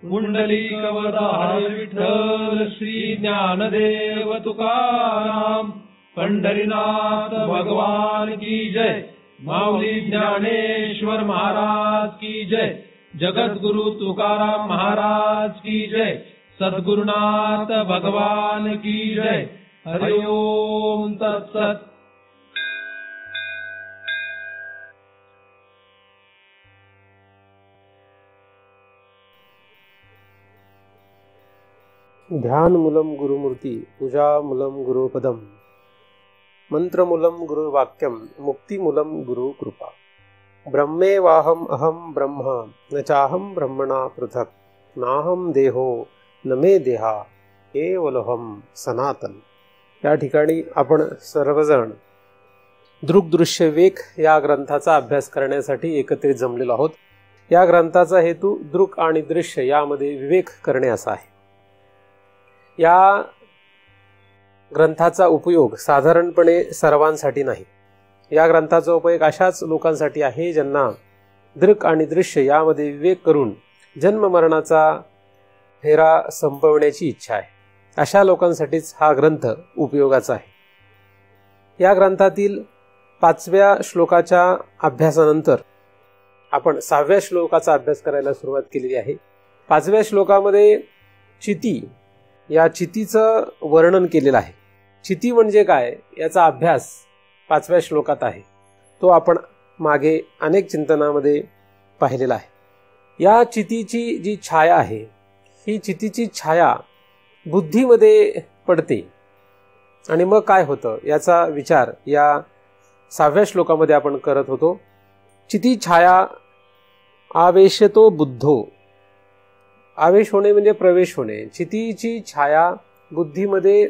पुंडलिकवरदाय विठ्ठल श्री ज्ञानदेव तुकाराम, पंढरीनाथ भगवान की जय, माऊली ज्ञानेश्वर महाराज की जय, जगद्गुरु तुकाराम महाराज की जय, सद्गुरुनाथ भगवान की जय। हरि ओम तत्सत। ध्यानमूलं गुरुमूर्ति, पूजामूलं गुरुपदम, मंत्रमूलं गुरुवाक्यम, मुक्तिमूलं गुरुकृपा। ब्रह्मेवाहम अहम ब्रह्म, न चाहम ब्रह्मणा पृथक्, नाहम देहो न मे देहा, केवलहम सनातन। या ठिकाणी आपण सर्वजण दृक्दृश्यविवेक या ग्रंथाचा अभ्यास करण्यासाठी एकत्रित जमलेलो आहोत। या ग्रंथाचा हेतू दृक आणि दृश्य यामध्ये विवेक करणे असा आहे। या ग्रंथाचा उपयोग साधारणपणे सर्वांसाठी नाही। या ग्रंथाचा उपयोग अशाच लोकांसाठी आहे ज्यांना दृक आणि दृश्य यामध्ये विवेक करून जन्म मरणाचा फेरा संपवण्याची इच्छा आहे। अशा लोकांसाठीच हा ग्रंथ उपयोगाचा आहे। या ग्रंथातील 5व्या श्लोकाच्या अभ्यासानंतर आपण 6व्या श्लोकाचा अभ्यास करायला सुरुवात केलेली आहे। 5व्या श्लोकामध्ये चिती या चितीचं वर्णन केलेलं आहे। चिती म्हणजे काय याचा अभ्यास 5व्या श्लोकात आहे। तो आपण मागे अनेक चिंतनामध्ये पाहिलेला आहे। या चितीची जी छाया आहे, ही चितीची छाया बुद्धीमध्ये पडते आणि मग काय होतं याचा विचार या 6व्या श्लोकामध्ये आपण करत होतो। चिती छाया आवेशतो बुद्धो, आवेश होणे म्हणजे प्रवेश होणे। चितीची छाया बुद्धीमध्ये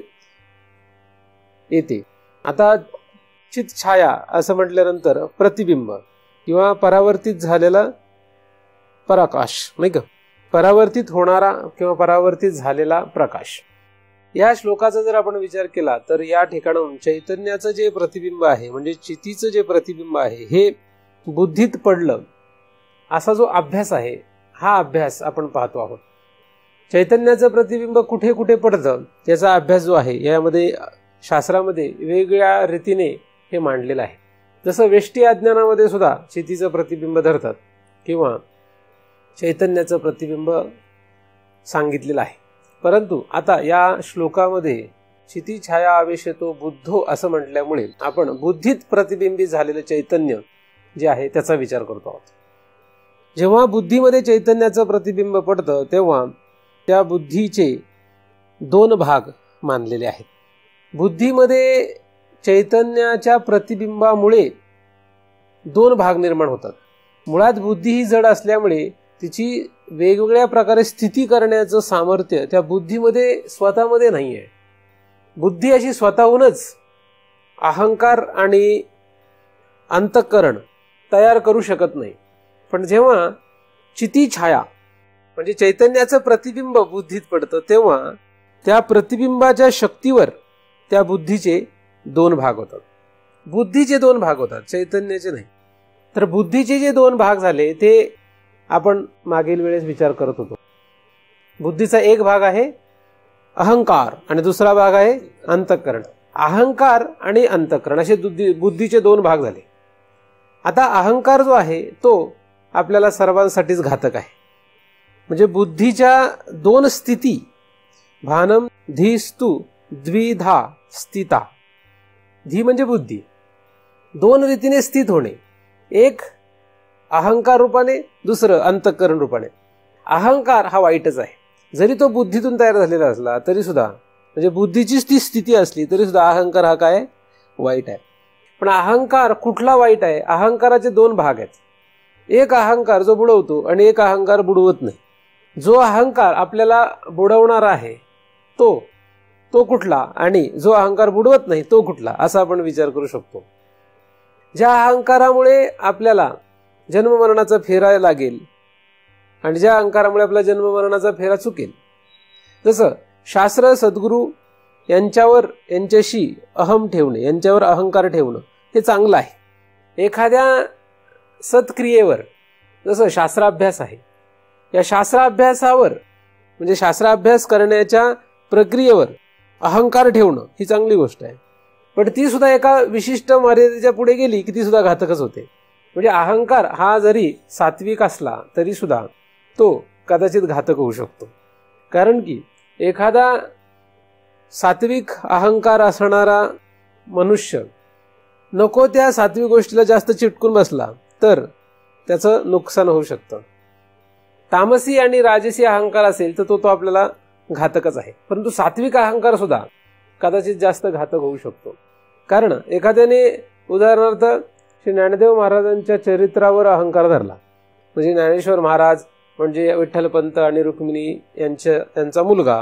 येते। आता चित छाया असं म्हटल्यानंतर प्रतिबिंब किंवा परावर्तित झालेला प्रकाश, नाही का, परावर्तित होणारा किंवा परावर्तित झालेला प्रकाश। या श्लोकाचा जर आपण विचार केला तर या ठिकाणाहून चैतन्याचं जे प्रतिबिंब आहे म्हणजे चितीचं जे प्रतिबिंब आहे हे बुद्धीत पडलं असा जो अभ्यास आहे हा अभ्यास आपण पाहतो आहोत। चैतन्याचं प्रतिबिंब कुठे कुठे पडतं त्याचा अभ्यास जो आहे यामध्ये शास्त्रामध्ये वेगवेगळ्या रीतीने हे मांडलेलं आहे। जसं वेष्टी अज्ञानामध्ये सुद्धा चितीचं प्रतिबिंब धरतात किंवा चैतन्याचं प्रतिबिंब सांगितलेलं आहे। परंतु आता या श्लोकामध्ये चिती छाया आवेशतो बुद्धो असं म्हटल्यामुळे आपण बुद्धीत प्रतिबिंबित झालेलं चैतन्य जे आहे त्याचा विचार करतो आहोत। जेव्हा बुद्धीमध्ये चैतन्याचं प्रतिबिंब पडतं तेव्हा त्या बुद्धीचे 2 भाग मानलेले आहेत। बुद्धीमध्ये चैतन्याच्या प्रतिबिंबामुळे 2 भाग निर्माण होतात। मुळात बुद्धी ही जड असल्यामुळे तिची वेगवेगळ्या प्रकारे स्थिती करण्याचं सामर्थ्य त्या बुद्धीमध्ये स्वतःमध्ये नाही आहे। बुद्धी अशी स्वतःहूनच अहंकार आणि अंतःकरण तयार करू शकत नाही। पण जेव्हा चिती छाया म्हणजे चैतन्याचं प्रतिबिंब बुद्धीत पडतं तेव्हा त्या प्रतिबिंबाच्या शक्तीवर त्या बुद्धीचे 2 भाग होतात। बुद्धीचे 2 भाग होतात, चैतन्याचे नाही। तर बुद्धीचे जे 2 भाग झाले ते आपण मागील वेळेस विचार करत होतो। बुद्धीचा एक भाग आहे अहंकार आणि दुसरा भाग आहे अंतःकरण। अहंकार आणि अंतःकरण असे बुद्धीचे 2 भाग झाले। आता अहंकार जो आहे तो आपल्याला सर्वांसाठीच घातक आहे। म्हणजे बुद्धीच्या 2 स्थिती भानम धीस्तु द्विधा स्थिता। धी म्हणजे बुद्धी, 2 रीतीने स्थित होणे, एक अहंकार रूपाने, दुसरं अंतःकरण रूपाने। अहंकार हा वाईटच आहे, जरी तो बुद्धीतून तयार झालेला असला तरी सुद्धा, म्हणजे बुद्धीचीच ती स्थिती असली तरी सुद्धा अहंकार हा काय वाईट आहे। पण अहंकार कुठला वाईट आहे? अहंकाराचे 2 भाग आहेत। एक अहंकार जो बुडवतो आणि एक अहंकार बुडवत नाही। जो अहंकार आपल्याला बुडवणार आहे तो कुठला आणि जो अहंकार बुडवत नाही तो कुठला, असा आपण विचार करू शकतो। ज्या अहंकारामुळे आपल्याला जन्ममरणाचा फेरा लागेल आणि ज्या अहंकारामुळे आपला जन्ममरणाचा फेरा चुकेल, जसं शास्त्र सद्गुरू यांच्याशी अहम ठेवणे, यांच्यावर अहंकार ठेवणं हे चांगलं आहे। एखाद्या सत्क्रियेवर जसं शास्त्राभ्यास आहे या शास्त्राभ्यासावर म्हणजे शास्त्राभ्यास करण्याच्या प्रक्रियेवर अहंकार ठेवणं ही चांगली गोष्ट आहे, पण ती सुद्धा एका विशिष्ट मर्यादेच्या पुढे गेली की ती सुद्धा घातकच होते. म्हणजे अहंकार हा जरी सात्विक असला तरी सुद्धा तो कदाचित घातक होऊ शकतो. कारण की एखादा सात्विक अहंकार असणारा मनुष्य नको त्या सात्विक गोष्टीला जास्त चिटकून बसला तर त्याचं नुकसान होऊ शकतं. तामसी आणि राजसी अहंकार असेल तर तो आपल्याला घातकच आहे, परंतु सात्विक अहंकार सुद्धा कदाचित जास्त घातक होऊ शकतो. कारण एखाद्याने उदाहरणार्थ श्री ज्ञानदेव महाराजांच्या चरित्रावर अहंकार धरला, म्हणजे ज्ञानेश्वर महाराज म्हणजे विठ्ठलपंत आणि रुक्मिणी यांचा मुलगा,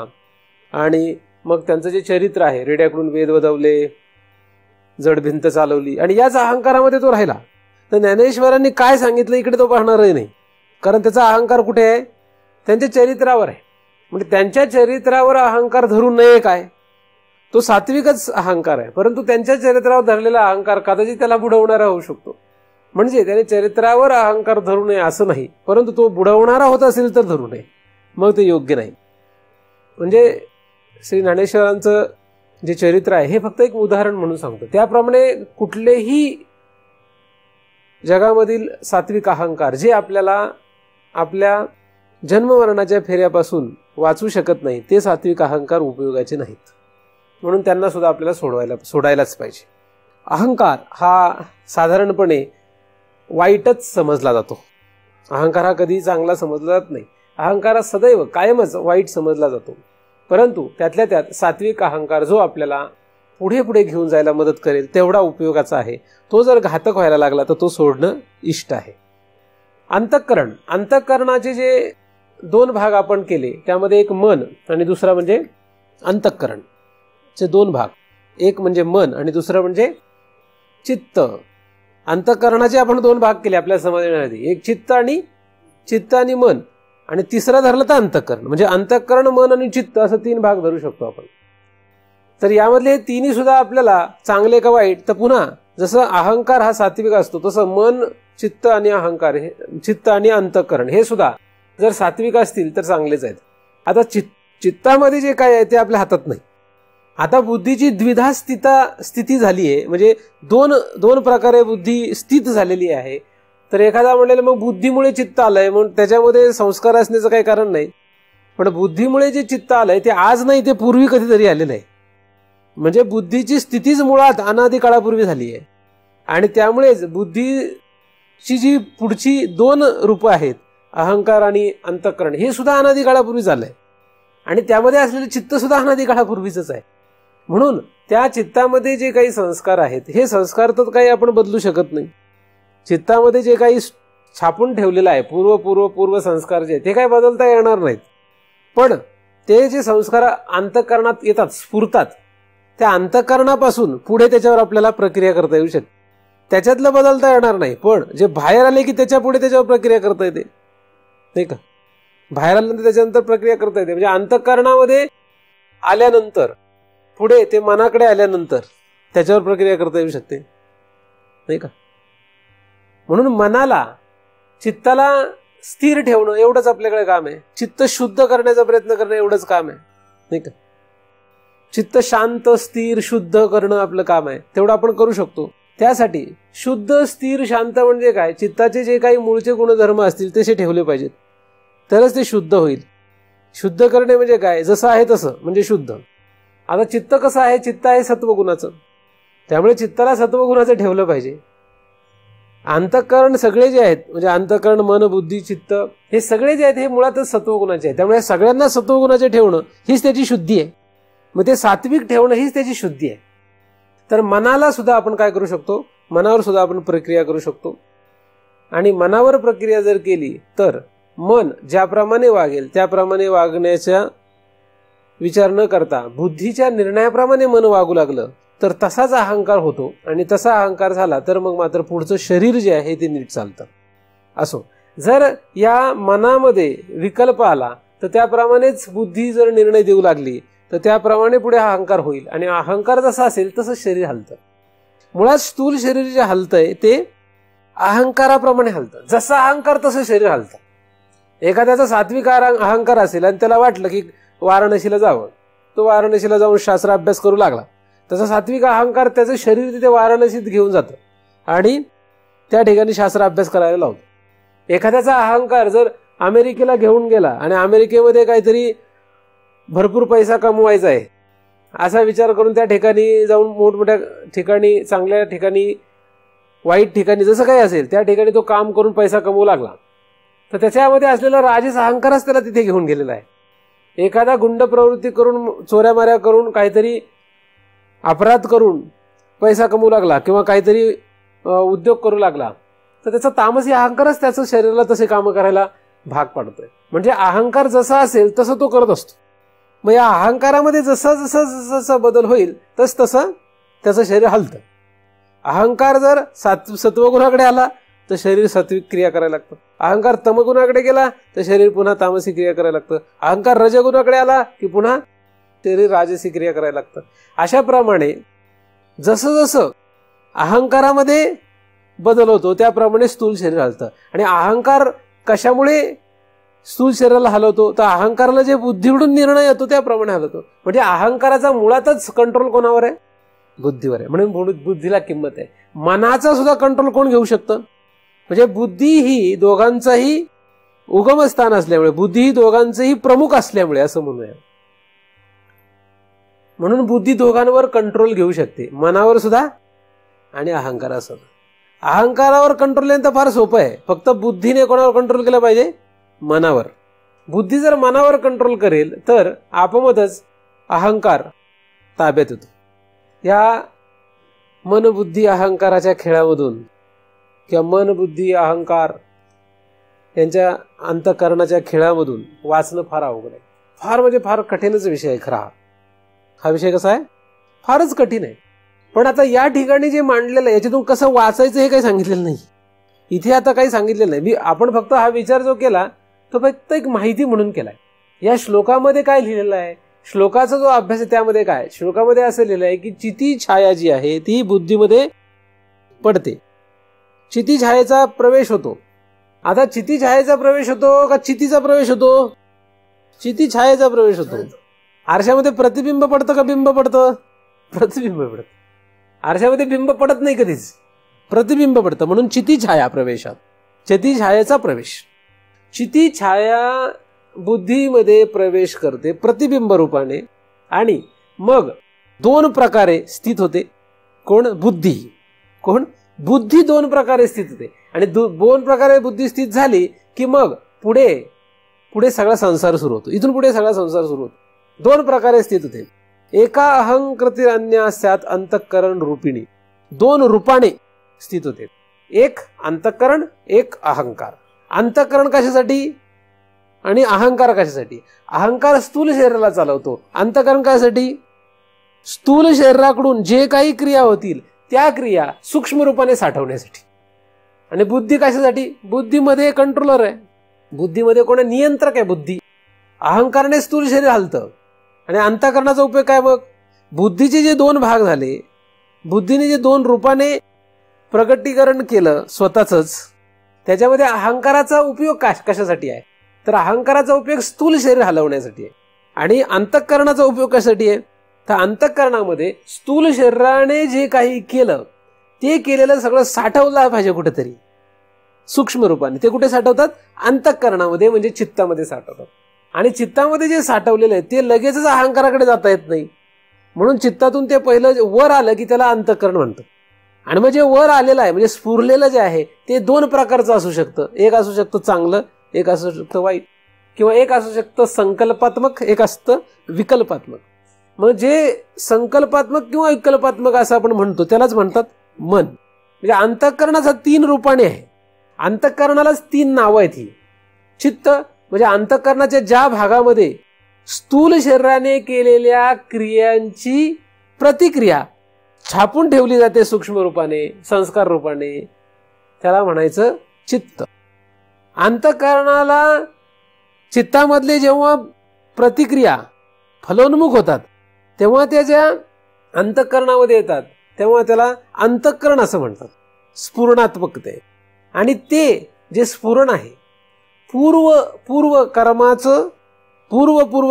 आणि मग त्यांचं जे चरित्र आहे, रेड्याकडून वेद वदवले, जड भिंत चालवली, आणि याच अहंकारामध्ये तो राहिला, तर ज्ञानेश्वरांनी काय सांगितलं इकडे तो पाहणारही नाही. कारण त्याचा अहंकार कुठे आहे? त्यांच्या चरित्रावर आहे. म्हणजे त्यांच्या चरित्रावर अहंकार धरू नये काय? तो सात्विकच अहंकार आहे, परंतु त्यांच्या चरित्रावर धरलेला अहंकार कदाचित त्याला बुडवणारा होऊ शकतो. म्हणजे त्याने चरित्रावर अहंकार धरू नये असं नाही, परंतु तो बुडवणारा होत असेल तर धरू नये, मग ते योग्य नाही. म्हणजे श्री ज्ञानेश्वरांचं जे चरित्र आहे हे फक्त एक उदाहरण म्हणून सांगतो. त्याप्रमाणे कुठलेही जगामधील सात्विक अहंकार जे आपल्याला आपल्या जन्ममरणाच्या फेऱ्यापासून वाचू शकत नाही ते सात्विक अहंकार उपयोगाचे नाहीत. म्हणून त्यांना सुद्धा आपल्याला सोडायलाच पाहिजे. अहंकार हा साधारणपणे वाईटच समजला जातो. अहंकार हा कधी चांगला समजला जात नाही. अहंकार हा सदैव कायमच वाईट समजला जातो. परंतु त्यातल्या त्यात सात्विक अहंकार जो आपल्याला पुढे पुढे घेऊन जायला मदत करेल तेवढा उपयोगाचा आहे. तो जर घातक व्हायला लागला तर तो सोडणं इष्ट आहे. अंतःकरण, अंतःकरणाचे जे दोन भाग आपण केले त्यामध्ये एक मन आणि दुसरा म्हणजे अंतःकरण चे दोन भाग, एक म्हणजे मन आणि दुसरं म्हणजे चित्त. अंतःकरणाचे आपण दोन भाग केले आपल्या समजण्यासाठी, एक चित्त आणि मन, आणि तिसरा धरलं तर अंतःकरण. म्हणजे अंतःकरण, मन आणि चित्त असं तीन भाग धरू शकतो आपण. तर यामधले तिन्ही सुद्धा आपल्याला चांगले का वाईट, तर पुन्हा जसं अहंकार हा सात्विक असतो तसं मन, चित्त आणि अहंकार, हे चित्त आणि अंतःकरण हे सुद्धा जर सात्विक असतील तर चांगलेच आहेत. आता चित्तामध्ये जे काय आहे ते आपल्या हातात नाही. आता बुद्धीची द्विधा स्थिती झाली आहे, म्हणजे दोन प्रकारे बुद्धी स्थित झालेली आहे. तर एखादा म्हणेल मग बुद्धीमुळे चित्त आलंय म्हणून त्याच्यामध्ये संस्कार असण्याचं काही कारण नाही. पण बुद्धीमुळे जे चित्त आलंय ते आज नाही, ते पूर्वी कधीतरी आलेलं आहे. म्हणजे बुद्धीची स्थितीच मुळात अनादी काळापूर्वी झाली आहे, आणि त्यामुळेच बुद्धीची जी पुढची दोन रूपं आहेत अहंकार आणि अंतःकरण हे सुद्धा अनादी काळापूर्वी झालंय, आणि त्यामध्ये असलेले चित्त सुद्धा अनादी काळापूर्वीच आहे. म्हणून त्या चित्तामध्ये जे काही संस्कार आहेत हे संस्कार तर काही आपण बदलू शकत नाही. चित्तामध्ये जे काही छापून ठेवलेलं आहे पूर्व संस्कार जे ते काही बदलता येणार नाहीत. पण ते जे संस्कार अंतःकरणात येतात, स्फुरतात, त्या अंतःकरणापासून पुढे त्याच्यावर आपल्याला प्रक्रिया करता येऊ शकते. त्याच्यातलं बदलता येणार नाही, पण जे बाहेर आले की त्याच्या पुढे त्याच्यावर प्रक्रिया करता येते, नाही का? बाहेर आल्यानंतर त्याच्यानंतर प्रक्रिया करता येते. म्हणजे अंतःकरणामध्ये आल्यानंतर पुढे ते मनाकडे आल्यानंतर त्याच्यावर प्रक्रिया करता येऊ शकते, नाही का? म्हणून मनाला, चित्ताला स्थिर ठेवणं एवढंच आपल्याकडे काम आहे. चित्त शुद्ध करण्याचा प्रयत्न करणं एवढंच काम आहे, नाही का? चित्त शांत, स्थिर, शुद्ध करणं आपलं काम आहे, तेवढं आपण करू शकतो. त्यासाठी शुद्ध, स्थिर, शांत म्हणजे काय? चित्ताचे जे काही मूळचे गुणधर्म असतील तसे ठेवले पाहिजेत, तरच ते शुद्ध होईल. शुद्ध करणे म्हणजे काय? जसं आहे तसं म्हणजे शुद्ध. आता चित्त कसं आहे? चित्त आहे सत्वगुणाचं, त्यामुळे चित्ताला सत्वगुणाचं ठेवलं पाहिजे. अंतःकरण सगळे जे आहेत, म्हणजे अंतःकरण, मन, बुद्धी, चित्त हे सगळे जे आहेत हे मुळातच सत्वगुणाचे आहेत. त्यामुळे सगळ्यांना सत्वगुणाचे ठेवणं हीच त्याची शुद्धी आहे. मग ते सात्विक ठेवणं हीच त्याची शुद्धी आहे. तर मनाला सुद्धा आपण काय करू शकतो? मनावर सुद्धा आपण प्रक्रिया करू शकतो. आणि मनावर प्रक्रिया जर केली तर मन ज्याप्रमाणे वागेल त्याप्रमाणे वागण्याचा विचार न करता बुद्धीच्या निर्णयाप्रमाणे मन वागू लागलं तर तसाच अहंकार होतो, आणि तसा अहंकार झाला तर मग मात्र पुढचं शरीर जे आहे ते नीट चालतं. असो, जर या मनामध्ये विकल्प आला तर त्याप्रमाणेच बुद्धी जर निर्णय देऊ लागली तर त्याप्रमाणे पुढे हा अहंकार होईल, आणि अहंकार जसा असेल तसं शरीर हलतं. मुळात स्थूल शरीर जे हलतंय ते अहंकाराप्रमाणे हलतं. जसा अहंकार तसं शरीर हलतं. एखाद्याचा सात्विक अहंकार असेल आणि त्याला वाटलं की वाराणसीला जावं, तो वाराणसीला जाऊन शास्त्र अभ्यास करू लागला. त्याचा सात्विक अहंकार त्याचं शरीर तिथे वाराणसीत घेऊन जातं आणि त्या ठिकाणी शास्त्र अभ्यास करायला लावतो. एखाद्याचा अहंकार जर अमेरिकेला घेऊन गेला आणि अमेरिकेमध्ये काहीतरी भरपूर पैसा कमवायचा आहे असा विचार करून त्या ठिकाणी जाऊन मोठमोठ्या ठिकाणी, चांगल्या ठिकाणी, वाईट ठिकाणी, जसं काही असेल त्या ठिकाणी तो काम करून पैसा कमवू लागला, तर त्याच्यामध्ये असलेला राजस अहंकारच त्याला तिथे घेऊन गेलेला आहे. एखादा गुंड प्रवृत्ती करून, चोऱ्यामाऱ्या करून, काहीतरी अपराध करून पैसा कमवू लागला किंवा काहीतरी उद्योग करू लागला, तर त्याचा तामसी अहंकारच त्याचं शरीराला तसे कामं करायला भाग पाडतोय. म्हणजे अहंकार जसा असेल तसं तो करत असतो. मग या अहंकारामध्ये जसा जसा जसा बदल होईल तसं त्याचं शरीर हलतं. अहंकार जर सत्वगुणाकडे आला तर शरीर सात्विक क्रिया करायला लागतं. अहंकार तमगुणाकडे गेला तर शरीर पुन्हा तामसी क्रिया करायला लागतं. अहंकार रजगुणाकडे आला की पुन्हा शरीर राजसी क्रिया करायला लागतं. अशाप्रमाणे जसं जसं अहंकारामध्ये बदल होतो त्याप्रमाणे स्थूल शरीर हलतं. आणि अहंकार कशामुळे स्थूल शरीराला हलवतो, तर अहंकाराला जे बुद्धीकडून निर्णय येतो त्याप्रमाणे हलवतो. म्हणजे अहंकाराचा मुळातच कंट्रोल कोणावर आहे? बुद्धीवर आहे. म्हणून बुद्धीला किंमत आहे. मनाचा सुद्धा कंट्रोल कोण घेऊ शकतं? म्हणजे बुद्धी ही दोघांचाही उगमस्थान असल्यामुळे, बुद्धी ही दोघांचंही प्रमुख असल्यामुळे असं म्हणूया. म्हणून बुद्धी दोघांवर कंट्रोल घेऊ शकते, मनावर सुद्धा आणि अहंकारावर सुद्धा. अहंकारावर कंट्रोल येणं तर फार सोपं आहे. फक्त बुद्धीने कोणावर कंट्रोल केलं पाहिजे? मनावर. बुद्धी जर मनावर कंट्रोल करेल तर आपोआपच अहंकार ताब्यात येतो. या मनबुद्धी अहंकाराच्या खेळामधून किंवा मनबुद्धी अहंकार यांच्या अंतःकरणाच्या खेळामधून वाचणं फार अवघड आहे. फार म्हणजे फार कठीणच विषय आहे खरा. हा विषय कसा आहे? फारच कठीण आहे. पण आता या ठिकाणी जे मांडलेलं आहे याच्यातून कसं वाचायचं हे काही सांगितलेलं नाही. इथे आता काही सांगितलेलं नाही. आपण फक्त हा विचार जो केला तो फक्त एक माहिती म्हणून केलाय. या श्लोकामध्ये काय लिहिलेलं आहे, श्लोकाचा जो अभ्यास आहे त्यामध्ये काय, श्लोकामध्ये असं लिहिलं आहे की चिती छाया जी आहे ती बुद्धीमध्ये पडते. चिती छायेचा प्रवेश होतो. आता चिती छायेचा प्रवेश होतो का चितीचा प्रवेश होतो? चिती छायेचा प्रवेश होतो. आरशामध्ये प्रतिबिंब पडतं का बिंब पडतं? प्रतिबिंब पडतं. आरशामध्ये बिंब पडत नाही कधीच, प्रतिबिंब पडतं. म्हणून चिती छाया प्रवेशात, चिती छायेचा प्रवेश. चिती छाया बुद्धीमध्ये प्रवेश करते प्रतिबिंब रूपाने आणि मग दोन प्रकारे स्थित होते. कोण? बुद्धी. कोण? बुद्धी दोन प्रकारे स्थित होते. आणि दोन प्रकारे बुद्धी स्थित झाली की मग पुढे सगळा संसार सुरू होतो. इथून पुढे सगळा संसार सुरू होतो. दोन प्रकारे स्थित होते. एका अहंकृती अन्यास्यात अंतःकरण रूपिणी. दोन रूपाने स्थित होते. एक अंतःकरण, एक अहंकार. अंतःकरण कशासाठी आणि अहंकार कशासाठी? अहंकार स्थूल शरीराला चालवतो. अंतःकरण कशासाठी? स्थूल शरीराकडून जे काही क्रिया होतील त्या क्रिया सूक्ष्म रूपाने साठवण्यासाठी. आणि बुद्धी कशासाठी? बुद्धीमध्ये कंट्रोलर आहे. बुद्धीमध्ये कोण नियंत्रक आहे? बुद्धी. अहंकाराने स्थूल शरीर हलतं. आणि अंतःकरणाचा उपयोग काय? मग बुद्धीचे जे दोन भाग झाले, बुद्धीने जे दोन रूपाने प्रगटीकरण केलं स्वतःच, त्याच्यामध्ये अहंकाराचा उपयोग कशासाठी आहे? तर अहंकाराचा उपयोग स्थूल शरीर हलवण्यासाठी आहे. आणि अंतःकरणाचा उपयोग कशासाठी आहे? तर अंतःकरणामध्ये स्थूल शरीराने जे काही केलं ते केलेलं सगळं साठवलं पाहिजे कुठेतरी सूक्ष्म रूपाने. ते कुठे साठवतात? अंतःकरणामध्ये, म्हणजे चित्तामध्ये साठवतात. आणि चित्तामध्ये जे साठवलेलं आहे ते लगेचच अहंकाराकडे जाता येत नाही. म्हणून चित्तातून ते पहिलं वर आलं की त्याला अंतःकरण म्हणतात. आणि मग जे वर आलेलं आहे म्हणजे स्फुरलेलं जे आहे ते दोन प्रकारचं असू शकतं. एक असू शकतं चांगलं, एक असू शकतं वाईट, किंवा एक असू शकतं संकल्पात्मक, एक असतं विकल्पात्मक. मग जे संकल्पात्मक किंवा विकल्पात्मक असं आपण म्हणतो त्यालाच म्हणतात मन. म्हणजे अंतःकरणाचा तीन रूपाने आहे. अंतःकरणालाच तीन नावं आहेत. ही चित्त म्हणजे अंतःकरणाच्या ज्या भागामध्ये स्थूल शरीराने केलेल्या क्रियांची प्रतिक्रिया छापून ठेवली जाते सूक्ष्म रूपाने, संस्कार रूपाने, त्याला म्हणायचं चित्त. अंतःकरणाला चित्तामधले जेव्हा प्रतिक्रिया फलोन्मुख होतात तेव्हा त्याच्या अंतःकरणामध्ये येतात तेव्हा त्याला अंतःकरण असं म्हणतात. स्फुरणात्मक ते. आणि ते जे स्फुरण आहे पूर्व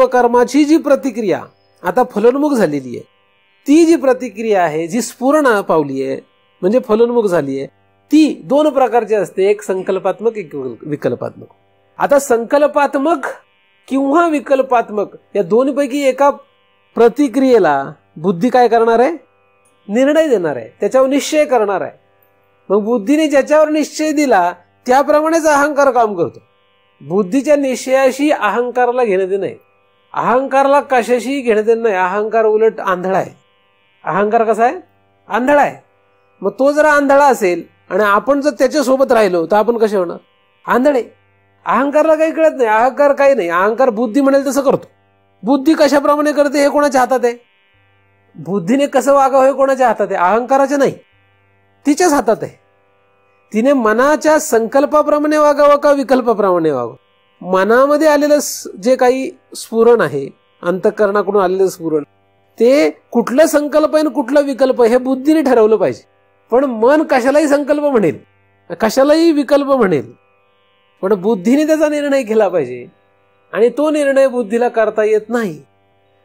कर्माची जी प्रतिक्रिया आता फलोन्मुख झालेली आहे, ती जी प्रतिक्रिया आहे, जी स्फुरण पावली आहे म्हणजे फलोन्मुख झाली आहे, ती दोन प्रकारची असते, एक संकल्पात्मक, एक विकल्पात्मक. आता संकल्पात्मक किंवा विकल्पात्मक या दोन्हीपैकी एका प्रतिक्रियेला बुद्धी काय करणार आहे? निर्णय देणार आहे, त्याच्यावर निश्चय करणार आहे. मग बुद्धीने ज्याच्यावर निश्चय दिला त्याप्रमाणेच अहंकार काम करतो. बुद्धीच्या निश्चयाशी अहंकाराला घेणं देणं नाही, अहंकाराला कशाशी घेणं देणं नाही. अहंकार उलट आंधळा आहे. अहंकार कसा आहे? आंधळा आहे. मग तो जरा आंधळा असेल आणि आपण जर त्याच्यासोबत राहिलो तर आपण कसे होणार? आंधळे. अहंकारला काही कळत नाही, अहंकार काही नाही, अहंकार बुद्धी म्हणेल तसं करतो. बुद्धी कशाप्रमाणे करते हे कोणाच्या हातात आहे? बुद्धीने कसं वागावं हे कोणाच्या हातात आहे? अहंकाराच्या नाही, तिच्याच हातात आहे. तिने मनाच्या संकल्पाप्रमाणे वागावं का विकल्पाप्रमाणे वागावं? मनामध्ये आलेलं जे काही स्फुरण आहे, अंतःकरणाकडून आलेलं स्फुरण, ते कुठलं संकल्प आहे आणि कुठला विकल्प हे बुद्धीने ठरवलं पाहिजे. पण मन कशालाही संकल्प म्हणेल, कशालाही विकल्प म्हणेल, पण बुद्धीने त्याचा निर्णय केला पाहिजे आणि तो निर्णय बुद्धीला करता येत नाही.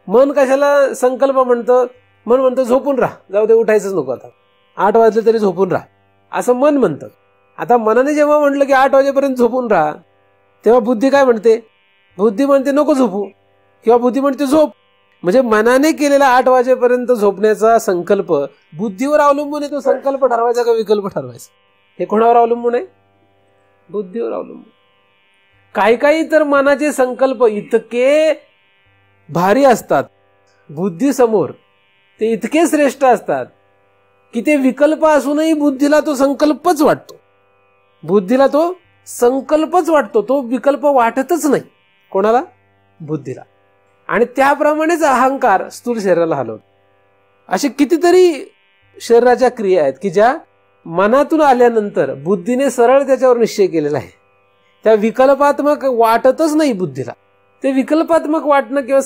मन कशाला संकल्प म्हणतं? मन म्हणतं झोपून राहा, जाऊ दे, उठायचंच नको, आता 8 वाजले तरी झोपून राहा, असं मन म्हणतं. आता मनाने जेव्हा म्हटलं की 8 वाजेपर्यंत झोपून राहा, तेव्हा बुद्धी काय म्हणते? बुद्धी म्हणते नको झोपू, किंवा बुद्धी म्हणते झोप. म्हणजे मनाने केलेला 8 वाजेपर्यंत झोपण्याचा संकल्प बुद्धीवर अवलंबून आहे. तो संकल्प ठरवायचा का विकल्प ठरवायचा हे कोणावर अवलंबून आहे? बुद्धीवर अवलंबून. काही तर मनाचे संकल्प इतके भारी असतात बुद्धीसमोर, ते इतके श्रेष्ठ असतात की ते विकल्प असूनही बुद्धीला तो संकल्पच वाटतो. बुद्धीला तो संकल्पच वाटतो, तो विकल्प वाटतच नाही. कोणाला? बुद्धीला. आणि त्याप्रमाणेच अहंकार स्थूल शरीराला हलवतो. असे कितीतरी शरीराच्या क्रिया आहेत की ज्या मनातून आल्यानंतर बुद्धीने सरळ त्याच्यावर निश्चय केलेला आहे. त्या विकल्पात्मक वाटतच नाही बुद्धीला. ते विकल्पात्मक वाटणं किंवा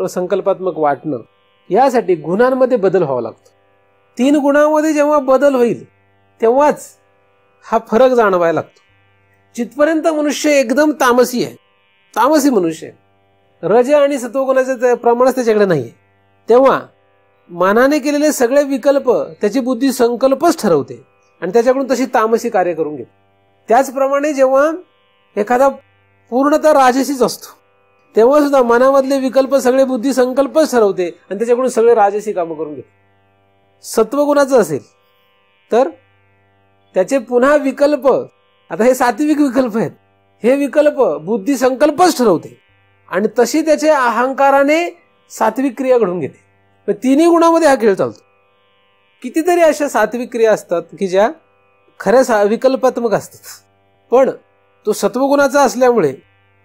संकल्पात्मक वाटणं यासाठी गुणांमध्ये बदल व्हावा लागतो. 3 गुणांमध्ये जेव्हा बदल होईल तेव्हाच हा फरक जाणवायला लागतो. जिथपर्यंत मनुष्य एकदम तामसी आहे, तामसी मनुष्य आहे, रज आणि सत्वगुणाचं प्रमाणच त्याच्याकडे नाहीये, तेव्हा मनाने केलेले सगळे विकल्प त्याची बुद्धी संकल्पच ठरवते आणि त्याच्याकडून तशी तामसी कार्य करून घेते. त्याचप्रमाणे जेव्हा एखादा पूर्णतः राजसीच असतो तेव्हा सुद्धा मनामधले विकल्प सगळे बुद्धी संकल्पच ठरवते आणि त्याच्याकडून सगळे राजसी कामं करून घेते. सत्वगुणाचं असेल तर त्याचे पुन्हा विकल्प, आता हे सात्विक विकल्प आहेत, हे विकल्प बुद्धी संकल्पच ठरवते आणि तशी त्याच्या अहंकाराने सात्विक क्रिया घडून घेते. तिन्ही गुणामध्ये हा खेळ चालतो. कितीतरी अशा सात्विक क्रिया असतात की ज्या खऱ्या विकल्पात्मक असतात, पण तो सत्वगुणाचा असल्यामुळे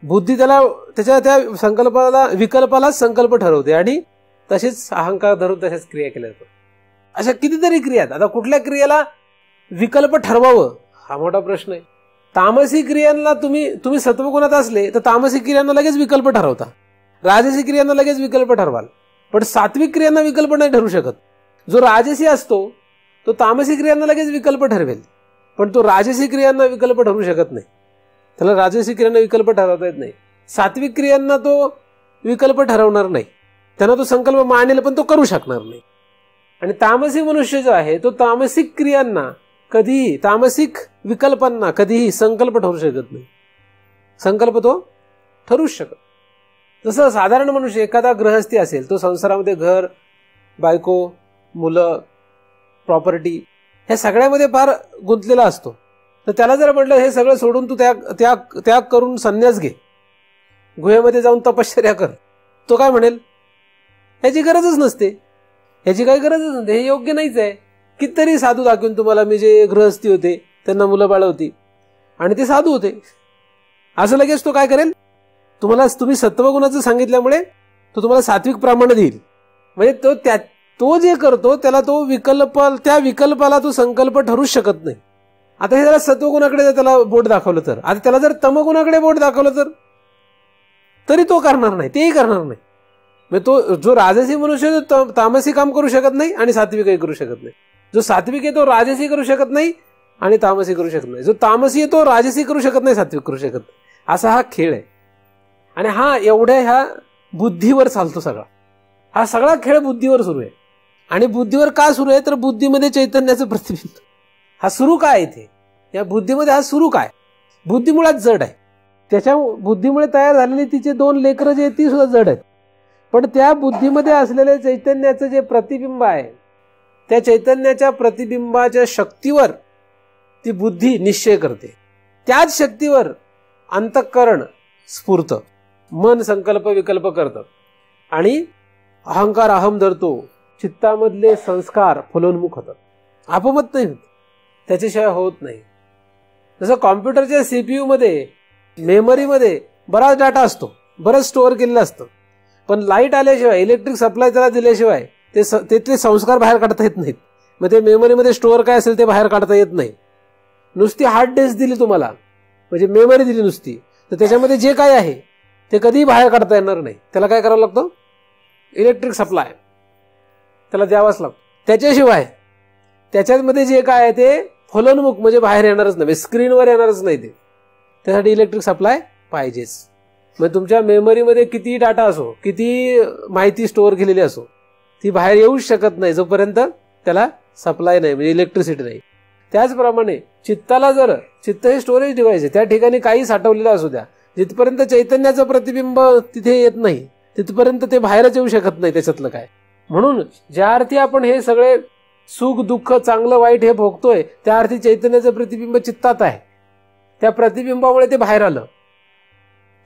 बुद्धी त्याला त्याच्या त्या विकल्पाला संकल्प ठरवते आणि तसेच अहंकार धरून तशाच क्रिया केल्या जातात. अशा कितीतरी क्रिया आहेत. आता कुठल्या क्रियेला विकल्प ठरवावं हा मोठा प्रश्न आहे. तामसी क्रियांना तुम्ही सत्वगुणात असले तर तामसिक क्रियांना लगेच विकल्प ठरवता, राजसी क्रियांना लगेच विकल्प ठरवाल, पण सात्विक क्रियांना विकल्प नाही ठरू शकत. जो राजसी असतो तो तामसिक क्रियांना लगेच विकल्प ठरवेल, पण तो राजसी क्रियांना विकल्प ठरू शकत नाही. त्याला राजसी क्रियांना विकल्प ठरवता येत नाही. सात्विक क्रियांना तो विकल्प ठरवणार नाही, त्यांना तो संकल्प मानेल पण तो करू शकणार नाही. आणि तामसिक मनुष्य जो आहे तो तामसिक क्रियांना कधीही, तामसिक विकल्पांना कधीही संकल्प ठरू शकत नाही. संकल्प तो ठरूच शकत. जसं साधारण मनुष्य एखादा गृहस्थी असेल, तो संसारामध्ये घर, बायको, मुलं, प्रॉपर्टी ह्या सगळ्यामध्ये फार गुंतलेला असतो. तर त्याला जर म्हटलं हे सगळं सोडून तू त्याग करून संन्यास घे, गुहेमध्ये जाऊन तपश्चर्या कर, तो काय म्हणेल? ह्याची गरजच नसते, ह्याची काही गरजच नसते, हे योग्य नाहीच आहे. कितीतरी साधू दाखवून तुम्हाला, मी जे गृहस्थी होते त्यांना मुलं बाळ होती आणि ते साधू होते, असं लगेच तो काय करेल? तुम्ही सत्वगुणाचं सांगितल्यामुळे तो तुम्हाला सात्विक प्रमाण देईल. म्हणजे तो जे करतो त्याला त्या विकल्पाला तो संकल्प ठरूच शकत नाही. आता हे जरा सत्वगुणाकडे जर त्याला बोट दाखवलं तर, आता त्याला जर तमगुणाकडे बोट दाखवलं तर तरी तो करणार नाही, तेही करणार नाही. म्हणजे तो जो राजसी मनुष्य तो तामसी काम करू शकत नाही आणि सात्विकही करू शकत नाही. जो सात्विक आहे तो राजसी करू शकत नाही आणि तामसी करू शकत नाही. जो तामसी आहे तो राजसी करू शकत नाही, सात्विक करू शकत नाही. असा हा खेळ आहे. आणि हा एवढ्या ह्या बुद्धीवर चालतो सगळा. हा सगळा खेळ बुद्धीवर सुरू आहे. आणि बुद्धीवर का सुरू आहे तर बुद्धीमध्ये चैतन्याचं प्रतिबिंब. हा सुरू काय इथे या बुद्धीमध्ये, हा सुरू काय? बुद्धी मुळात जड आहे. त्याच्या बुद्धीमुळे तयार झालेली तिचे 2 लेकरं जे ती सुद्धा जड आहेत. पण त्या बुद्धीमध्ये असलेले चैतन्याचं जे प्रतिबिंब आहे, त्या चैतन्याच्या प्रतिबिंबाच्या शक्तीवर ती बुद्धी निश्चय करते. त्याच शक्तीवर अंतःकरण स्फुरत, मन संकल्प विकल्प करतं आणि अहंकार अहम धरतो. चित्तामधले संस्कार फलोन्मुख होतात. आपोमत नाही होत, त्याच्याशिवाय होत नाही. जसं कॉम्प्युटरच्या सीपीयू मध्ये, मेमरीमध्ये बराच डाटा असतो, बरंच स्टोअर केलेलं असतं. पण लाईट आल्याशिवाय, इलेक्ट्रिक सप्लाय त्याला दिल्याशिवाय ते संस्कार बाहेर काढता येत नाहीत. मग ते मेमरीमध्ये स्टोअर काय असेल ते बाहेर काढता येत नाही. नुसती हार्ड डिस्क दिली तुम्हाला, म्हणजे मेमरी दिली नुसती, तर त्याच्यामध्ये जे काय आहे ते कधीही बाहेर काढता येणार नाही. त्याला काय करावं लागतं? इलेक्ट्रिक सप्लाय त्याला द्यावाच लागतो. त्याच्याशिवाय त्याच्यामध्ये जे काय आहे ते फलोन्मुख म्हणजे बाहेर येणारच नाही, स्क्रीनवर येणारच नाही. ते त्यासाठी इलेक्ट्रिक सप्लाय पाहिजेच. मग तुमच्या मेमरीमध्ये किती डाटा असो, किती माहिती स्टोअर केलेली असो, ती बाहेर येऊच शकत नाही जोपर्यंत त्याला सप्लाय नाही, म्हणजे इलेक्ट्रिसिटी नाही. त्याचप्रमाणे चित्ताला जर, चित्त हे स्टोरेज डिव्हाइस आहे, त्या ठिकाणी काही साठवलेलं असू द्या, जिथपर्यंत चैतन्याचं प्रतिबिंब तिथे येत नाही तिथपर्यंत ते बाहेरच येऊ शकत नाही त्याच्यातलं काय. म्हणून ज्या अर्थी आपण हे सगळे सुख दुःख चांगलं वाईट हे भोगतोय, त्या अर्थी चैतन्याचं प्रतिबिंब चित्तात आहे. त्या प्रतिबिंबामुळे ते बाहेर आलं,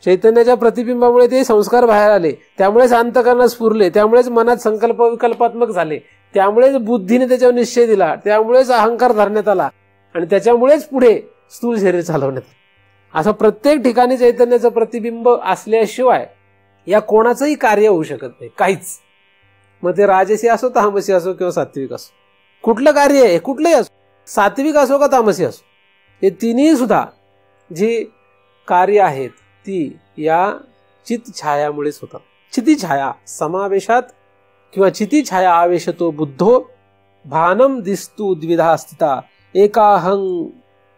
चैतन्याच्या प्रतिबिंबामुळे ते संस्कार बाहेर आले, त्यामुळेच अंतःकरणात स्फुरले, त्यामुळेच मनात संकल्प विकल्पात्मक झाले, त्यामुळेच बुद्धीने त्याच्यावर निश्चय दिला, त्यामुळेच अहंकार धरण्यात आला आणि त्याच्यामुळेच पुढे स्थूल शरीर चालवण्यात आलं. असं प्रत्येक ठिकाणी चैतन्याचं प्रतिबिंब असल्याशिवाय या कोणाचंही कार्य होऊ शकत नाही, काहीच. मग ते राजसी असो, तामसी असो किंवा सात्विक असो, कुठलं कार्य आहे कुठलंही असो, सात्विक असो का तामसी असो, हे तिन्ही सुद्धा जी कार्य आहेत ती या चित छायामुळेच होतात. चिती छाया समावेशात किंवा चिती छाया आवेशतो बुद्धो भानम दिस्तू द्विधा स्थिता एका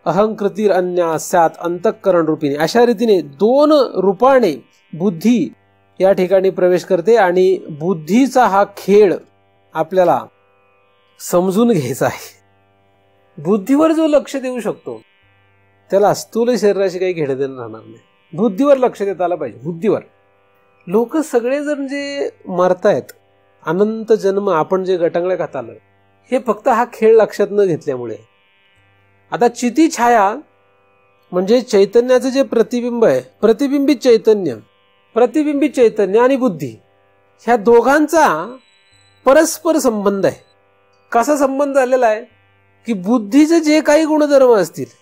अहंकृतीर अन्या स्यात अंतःकरण रूपिणी. अशा रीतीने 2 रूपाने बुद्धी या ठिकाणी प्रवेश करते आणि बुद्धीचा हा खेळ आपल्याला समजून घ्यायचा आहे. बुद्धीवर जो लक्ष देऊ शकतो त्याला स्थूल शरीराशी काही घेणं देणं राहणार नाही. बुद्धीवर लक्ष देता आलं पाहिजे. बुद्धीवर लोक सगळेजण जे मरतायत, अनंत जन्म आपण जे गटांगळ्या खात आलोय, हे फक्त हा खेळ लक्षात न घेतल्यामुळे. आता चिती छाया म्हणजे चैतन्याचं जे प्रतिबिंब आहे, प्रतिबिंबित चैतन्य आणि बुद्धी, ह्या दोघांचा परस्पर संबंध आहे. कसा संबंध झालेला आहे की बुद्धीचे जे काही गुणधर्म असतील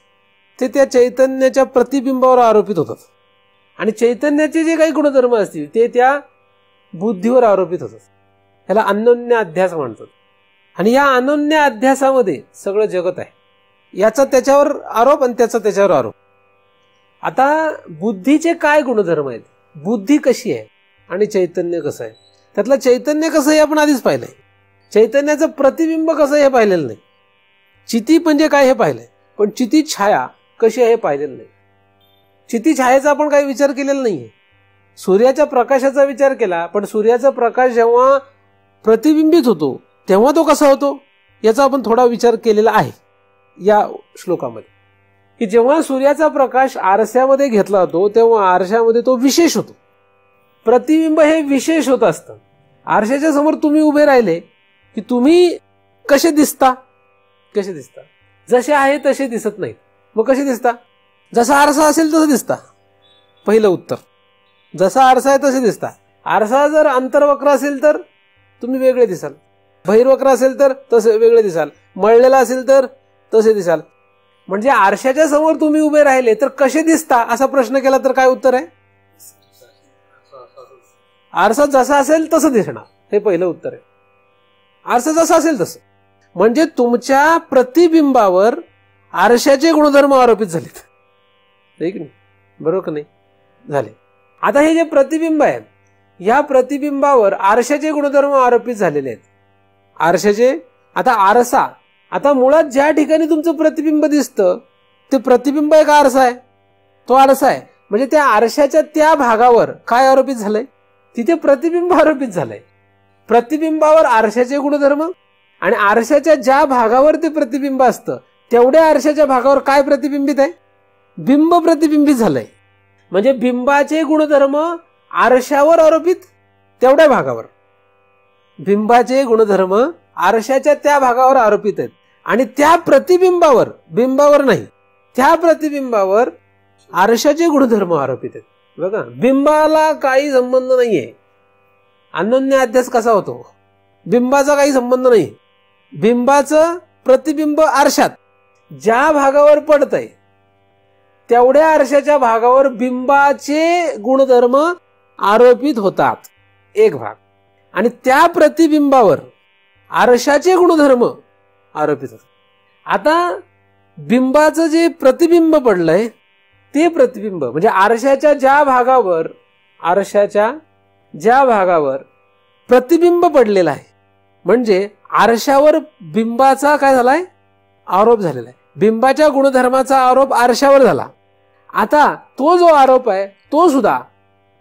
ते त्या चैतन्याच्या प्रतिबिंबावर आरोपित होतात आणि चैतन्याचे जे काही गुणधर्म असतील ते त्या बुद्धीवर आरोपित होतात. ह्याला अनन्य अध्यास म्हणतात. आणि या अनन्य अध्यासामध्ये सगळं जगत आहे. याचा त्याच्यावर आरोप आणि त्याचा त्याच्यावर आरोप. आता बुद्धीचे काय गुणधर्म आहेत, बुद्धी कशी आहे आणि चैतन्य कसं आहे, त्यातलं चैतन्य कसं आहे आपण आधीच पाहिलंय. चैतन्याचं प्रतिबिंब कसं आहे हे पाहिलेलं नाही. चिती म्हणजे काय हे पाहिलंय, पण चिती छाया कशी आहे हे पाहिलेलं नाही. चिती छायेचा आपण काही विचार केलेला नाहीये. सूर्याच्या प्रकाशाचा विचार केला, पण सूर्याचा प्रकाश जेव्हा प्रतिबिंबित होतो तेव्हा तो कसा होतो याचा आपण थोडा विचार केलेला आहे या श्लोकामध्ये. की जेव्हा सूर्याचा प्रकाश आरशामध्ये घेतला जातो तेव्हा आरशामध्ये तो विशेष होतो. प्रतिबिंब हे विशेष होत असतं. आरशाच्या समोर तुम्ही उभे राहिले की तुम्ही कसे दिसता, जसे आहे तसे दिसत नाहीत. मग कसे दिसता? जसा आरसा असेल तसं दिसता. पहिलं उत्तर, जसा आरसा आहे तसे दिसता. आरसा जर अंतर्वक्र असेल तर तुम्ही वेगळे दिसाल, बहिर्वक्र असेल तर तसे वेगळे दिसाल, मळलेला असेल तर तसे दिसाल. म्हणजे आरशाच्या समोर तुम्ही उभे राहिले तर कसे दिसता असा प्रश्न केला तर काय उत्तर आहे? आरसा जसा असेल तसं दिसणार, हे पहिलं उत्तर आहे. आरसा जसा असेल तसं. म्हणजे तुमच्या प्रतिबिंबावर आरशाचे गुणधर्म आरोपित झालेत, ठीक नाही? बरोबर का नाही? झाले. आता हे जे प्रतिबिंब आहे या प्रतिबिंबावर आरशाचे गुणधर्म आरोपित झालेले आहेत. आरशाचे, आता आरसा, आता मुळात ज्या ठिकाणी तुमचं प्रतिबिंब दिसतं ते प्रतिबिंब आहे का आरसा आहे? तो आरसा आहे. म्हणजे त्या आरशाच्या त्या भागावर काय आरोपित झालंय? तिथे प्रतिबिंब आरोपित झालंय. प्रतिबिंबावर आरशाचे गुणधर्म आणि आरशाच्या ज्या भागावर ते प्रतिबिंब असतं तेवढ्या आरशाच्या भागावर काय प्रतिबिंबित आहे? बिंब प्रतिबिंबित झालंय. म्हणजे बिंबाचे गुणधर्म आरशावर आरोपित तेवढ्या भागावर. बिंबाचे गुणधर्म आरशाच्या त्या भागावर आरोपित आहेत आणि त्या प्रतिबिंबावर, बिंबावर नाही, त्या प्रतिबिंबावर आरशाचे गुणधर्म आरोपित आहेत. बघा, बिंबाला काही संबंध नाहीये. अनन्य अध्यास कसा होतो? बिंबाचा काही संबंध नाही. बिंबाचं प्रतिबिंब आरशात ज्या भागावर पडतंय तेवढ्या आरशाच्या भागावर बिंबाचे गुणधर्म आरोपित होतात, एक भाग. आणि त्या प्रतिबिंबावर आरशाचे गुणधर्म आरोपित होतात. आता बिंबाचं जे प्रतिबिंब पडलंय ते प्रतिबिंब म्हणजे आरशाच्या ज्या भागावर, आरशाच्या ज्या भागावर प्रतिबिंब पडलेलं आहे, म्हणजे आरशावर बिंबाचा काय झालाय? आरोप झालेला आहे. बिंबाच्या गुणधर्माचा आरोप आरशावर झाला. आता तो जो आरोप आहे तो सुद्धा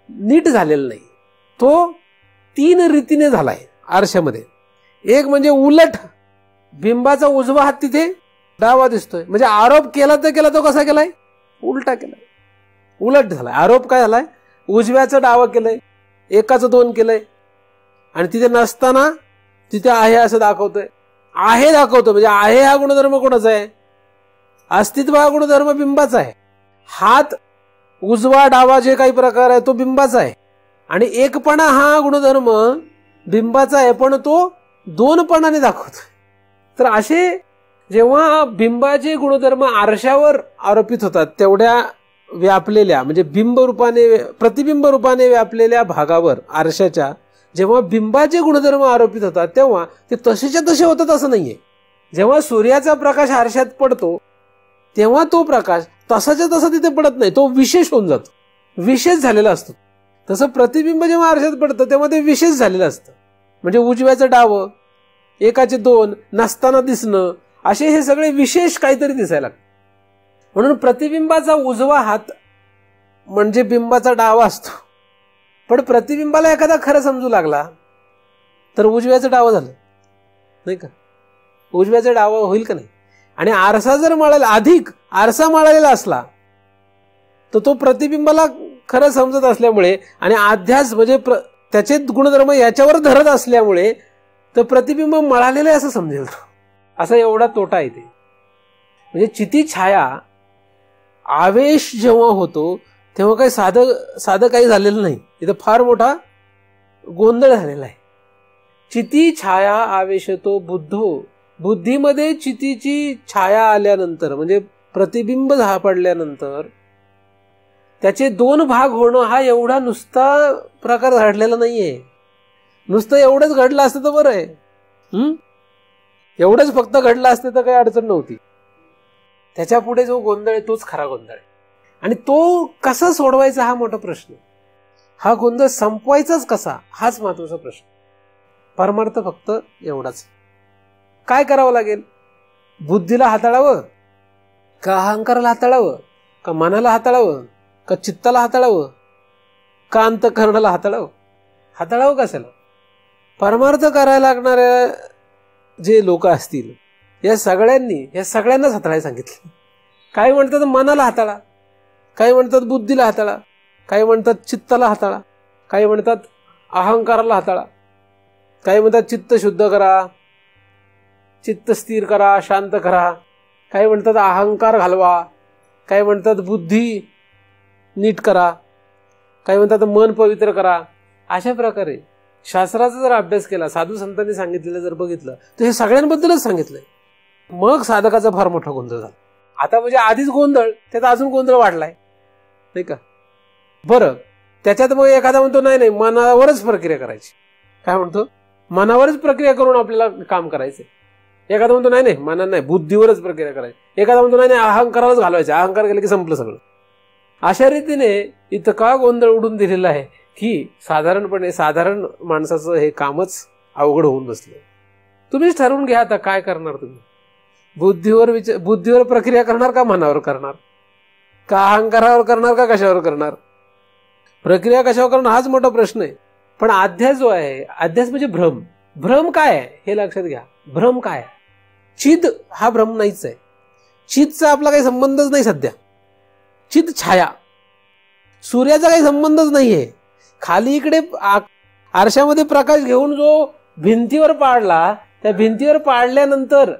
नीट झालेला नाही. तो 3 रीतीने झालाय आरशामध्ये. एक म्हणजे उलट, बिंबाचा उजवा हात तिथे डावा दिसतोय, म्हणजे आरोप केला तर केला, तो कसा केलाय? उलटा केलाय, उलट झालाय. आरोप काय झालाय? उजव्याचं डावं केलंय, एकाचं 2 केलंय आणि तिथे नसताना तिथे आहे असं दाखवतोय. आहे दाखवतो म्हणजे आहे हा गुणधर्म कोणाचा आहे? अस्तित्व हा गुणधर्म बिंबाचा आहे. हात उजवा डावा जे काही प्रकार आहे तो बिंबाचा आहे आणि एकपणा हा गुणधर्म बिंबाचा आहे, पण तो 2पणाने दाखवतोय. तर असे जेव्हा बिंबाचे गुणधर्म आरशावर आरोपित होतात तेवढ्या व्यापलेल्या म्हणजे बिंब रूपाने, प्रतिबिंब रूपाने व्यापलेल्या भागावर आरशाच्या जेव्हा बिंबाचे गुणधर्म आरोपित होतात तेव्हा ते तसेच्या तसे होतात असं नाहीये. जेव्हा सूर्याचा प्रकाश आरशात पडतो तेव्हा तो प्रकाश तसाच्या तसा तिथे पडत नाही, तो विशेष होऊन जातो, विशेष झालेला असतो. तसं प्रतिबिंब जेव्हा आरशात पडतं तेव्हा ते विशेष झालेलं असतं. म्हणजे उजव्याचं डावं, एकाचे 2, नसताना दिसणं, असे हे सगळे विशेष काहीतरी दिसायला लागतं. म्हणून प्रतिबिंबाचा उजवा हात म्हणजे बिंबाचा डावा असतो. पण प्रतिबिंबाला एखादा खरं समजू लागला तर उजव्याचं डावं झालं नाही का? उजव्याचं डावं होईल का नाही? आणि आरसा जर मळाला, अधिक आरसा मळालेला असला तर तो प्रतिबिंबाला खरं समजत असल्यामुळे आणि अध्यास म्हणजे त्याचे गुणधर्म याच्यावर धरत असल्यामुळे तर प्रतिबिंब मळालेलं आहे असं समजेल. असा एवढा तोटा येते. म्हणजे चिती छाया आवेश जेव्हा होतो तेव्हा काही साधं काही झालेलं नाही, इथं फार मोठा गोंधळ झालेला आहे. चिती छाया आवेश तो बुद्धो, बुद्धीमध्ये चितीची छाया आल्यानंतर म्हणजे प्रतिबिंब पडल्यानंतर त्याचे 2 भाग होणं हा एवढा नुसता प्रकार घडलेला नाहीये. नुसतं एवढंच घडलं असतं तर बरं आहे. एवढंच फक्त घडलं असतं तर काही अडचण नव्हती. त्याच्या पुढे जो गोंधळ आहे तोच खरा गोंधळ आहे आणि तो कसा सोडवायचा हा मोठा प्रश्न. हा गोंधळ संपवायचाच कसा हाच महत्वाचा प्रश्न. परमार्थ फक्त एवढाच. काय करावं लागेल? बुद्धीला हाताळावं का अहंकाराला हाताळावं का मनाला हाताळावं का चित्ताला हाताळावं का अंतःकरणाला हाताळावं कशाला? परमार्थ करायला लागणाऱ्या जे लोक असतील या सगळ्यांनाच हाताळायला सांगितलं. काही म्हणतात मनाला हाताळा, काही म्हणतात बुद्धीला हाताळा, काही म्हणतात चित्ताला हाताळा, काही म्हणतात अहंकाराला हाताळा, काही म्हणतात चित्त शुद्ध करा, चित्त स्थिर करा, शांत करा, काही म्हणतात अहंकार घालवा, काही म्हणतात बुद्धी नीट करा, काही म्हणतात मन पवित्र करा. अशा प्रकारे शास्त्राचा जर अभ्यास केला, साधू संतांनी सांगितलेलं जर बघितलं तर हे सगळ्यांबद्दलच सांगितलंय. मग साधकाचा फार मोठा गोंधळ झाला. आता म्हणजे आधीच गोंधळ, त्यात अजून गोंधळ वाढलाय नाही का? बरं, त्याच्यात मग एखादा म्हणतो नाही नाही मनावरच प्रक्रिया करायची. काय म्हणतो? मनावरच प्रक्रिया करून आपल्याला काम करायचंय. एखादा म्हणतो नाही नाही मनानं नाही बुद्धीवरच प्रक्रिया करायची. एखादा म्हणतो नाही नाही अहंकारालाच घालवायचं, अहंकार केलं की संपलं सगळं. अशा रीतीने इतका गोंधळ उडून दिलेला आहे की साधारण माणसाचं हे कामच अवघड होऊन बसलं. तुम्हीच ठरवून घ्या आता काय करणार. तुम्ही बुद्धीवर प्रक्रिया करणार का मनावर करणार? का अहंकारावर करणार का कशावर करणार? प्रक्रिया कशावर करणार हाच मोठा प्रश्न आहे. पण अध्यास जो आहे, अध्यास म्हणजे भ्रम. भ्रम काय आहे हे लक्षात घ्या. भ्रम काय आहे? चिद हा भ्रम नाहीच आहे. चिदचा आपला काही संबंधच नाही सध्या. चिद छाया, सूर्याचा काही संबंधच नाहीये. खाली इकडे आरशामध्ये प्रकाश घेऊन जो भिंतीवर पाडला, त्या भिंतीवर पाडल्यानंतर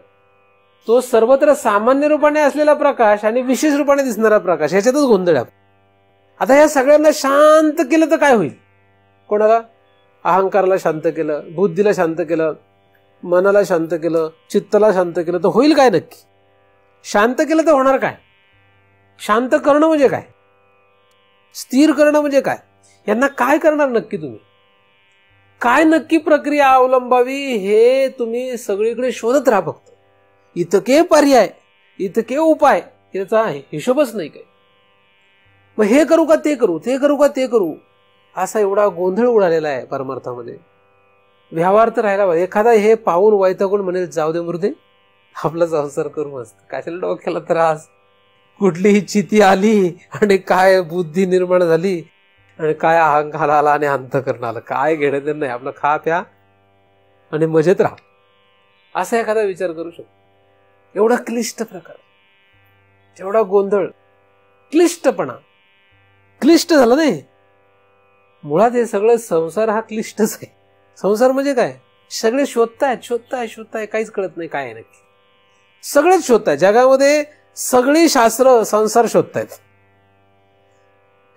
तो सर्वत्र सामान्य रूपाने असलेला प्रकाश आणि विशेष रूपाने दिसणारा प्रकाश, ह्याच्यातच गोंधळ आहे. आता ह्या सगळ्यांना शांत केलं तर काय होईल? कोणाला? अहंकाराला शांत केलं, बुद्धीला शांत केलं, मनाला शांत केलं, चित्ताला शांत केलं तर होईल काय नक्की? शांत केलं तर होणार काय? शांत करणं म्हणजे काय? स्थिर करणं म्हणजे काय? यांना काय करणार नक्की तुम्ही? काय नक्की प्रक्रिया अवलंबावी हे तुम्ही सगळीकडे शोधत राहा. फक्त इतके पर्याय, इतके उपाय, याचा हिशोबच नाही काय. मग हे करू का ते करू, ते करू का ते करू, असा एवढा गोंधळ उडालेला आहे परमार्थामध्ये. व्यवहार तर राहिला पाहिजे. एखादा हे पाहून वैतागून म्हणेल जाऊ दे मृदे, आपला संसार करू मस्त, कशाला डोक्याला त्रास. कुठलीही चिती आली आणि काय बुद्धी निर्माण झाली आणि काय अहंकार आला आणि अंतःकरण आलं, काय घेणं देणं नाही. आपलं खा प्या आणि मजेत राहा, असा एखादा विचार करू शकतो. एवढा क्लिष्ट प्रकार, एवढा गोंधळ, क्लिष्टपणा, क्लिष्ट झालं नाही. मुळात हे सगळं संसार हा क्लिष्टच आहे. संसार म्हणजे काय? सगळे शोधताय, काहीच कळत नाही काय आहे नक्की. सगळेच शोधताय जगामध्ये, सगळी शास्त्र संसार शोधतायत.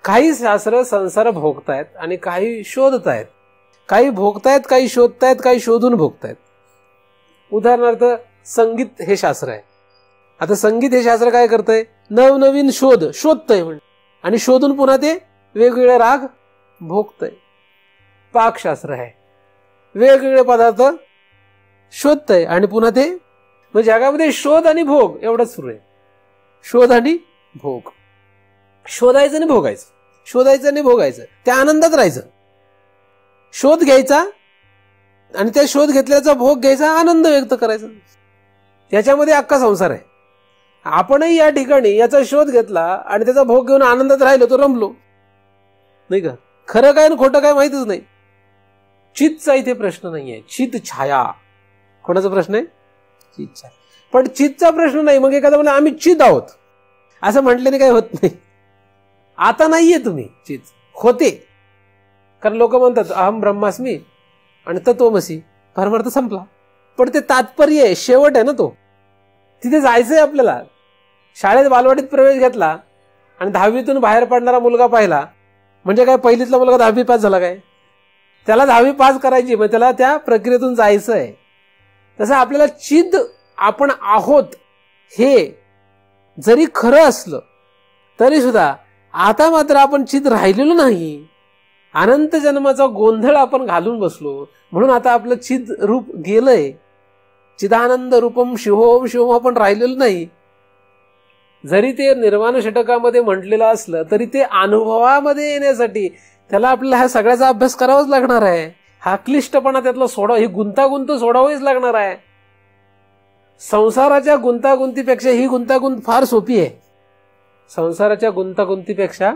काही शास्त्र संसार भोगतायत आणि काही शोधतायत. काही भोगतायत, काही शोधतायत, काही शोधून भोगतायत. उदाहरणार्थ संगीत हे शास्त्र आहे. आता संगीत हे शास्त्र काय करतंय? नवनवीन शोधतंय म्हणजे, आणि शोधून पुन्हा ते वेगवेगळे राग भोगतंय. पाकशास्त्र आहे, वेगवेगळे पदार्थ शोधतंय आणि पुन्हा ते, म्हणजे जगामध्ये शोध आणि भोग एवढंच सुरू आहे. शोध आणि भोग, शोधायचं आणि भोगायचं, शोधायचं आणि भोगायचं, त्या आनंदात राहायचं. शोध घ्यायचा आणि त्या शोध घेतल्याचा भोग घ्यायचा, आनंद व्यक्त करायचा. याच्यामध्ये अख्खा संसार आहे. आपणही या ठिकाणी याचा शोध घेतला आणि त्याचा भोग घेऊन आनंदात राहिलो तो रमलो नाही का. खरं काय आणि खोटं काय माहितच नाही. चितचा इथे प्रश्न नाहीये. चित छाया, कोणाचा प्रश्न आहे? चित छाया. पण चितचा प्रश्न नाही. मग एखादा म्हणजे आम्ही चित आहोत असं म्हटल्याने काही होत नाही. आता नाहीये तुम्ही चित, होते. कारण लोक म्हणतात अहम ब्रह्मास्मी आणि तत्वमसी, परमार्थ संपला. पण ते तात्पर्य आहे, शेवट आहे ना तो. तिथे जायचंय आपल्याला. शाळेत बालवाडीत प्रवेश घेतला आणि 10वीतून बाहेर पडणारा मुलगा पाहिला म्हणजे काय पहिलीतला मुलगा 10वी पास झाला काय? त्याला 10वी पास करायची, मग त्याला त्या प्रक्रियेतून जायचं आहे. तसं आपल्याला चिद आपण आहोत हे जरी खरं असलं तरी सुद्धा आता मात्र आपण चिद राहिलेलो नाही. अनंत जन्माचा गोंधळ आपण घालून बसलो, म्हणून आता आपलं चिद रूप गेलंय. चिदानंद रूपम शिवोम शिवोम आपण राहिलेलो नाही. जरी ते निर्वाण षटकामध्ये म्हटलेलं असलं तरी ते अनुभवामध्ये येण्यासाठी त्याला आपल्याला ह्या सगळ्याचा अभ्यास करावाच लागणार आहे. हा क्लिष्टपणा त्यातला सोडावा, ही गुंतागुंत सोडावीच लागणार आहे. संसाराच्या गुंतागुंतीपेक्षा ही गुंतागुंत फार सोपी आहे. संसाराच्या गुंतागुंतीपेक्षा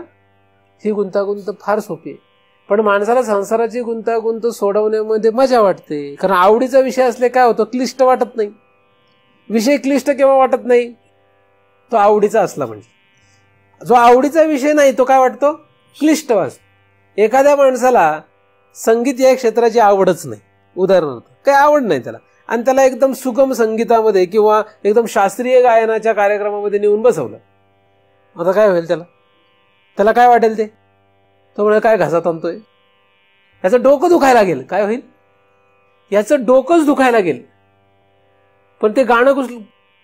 ही गुंतागुंत फार सोपी आहे. पण माणसाला संसाराची गुंतागुंत सोडवण्यामध्ये मजा वाटते. कारण आवडीचा विषय असले काय होतं, क्लिष्ट वाटत नाही. विषय क्लिष्ट केव्हा वाटत नाही? तो आवडीचा असला म्हणजे. जो आवडीचा विषय नाही तो काय वाटतो? क्लिष्ट वाटतो. एखाद्या माणसाला संगीत या क्षेत्राची आवडच नाही, उदाहरणार्थ काही आवड नाही त्याला, आणि त्याला एकदम सुगम संगीतामध्ये किंवा एकदम शास्त्रीय गायनाच्या कार्यक्रमामध्ये नेऊन बसवलं, आता काय होईल? त्याला काय वाटेल? ते तो म्हणजे काय घासात आणतोय, याचं डोकं दुखायला लागेल. काय होईल? याचं डोकंच दुखायला लागेल. पण ते गाणं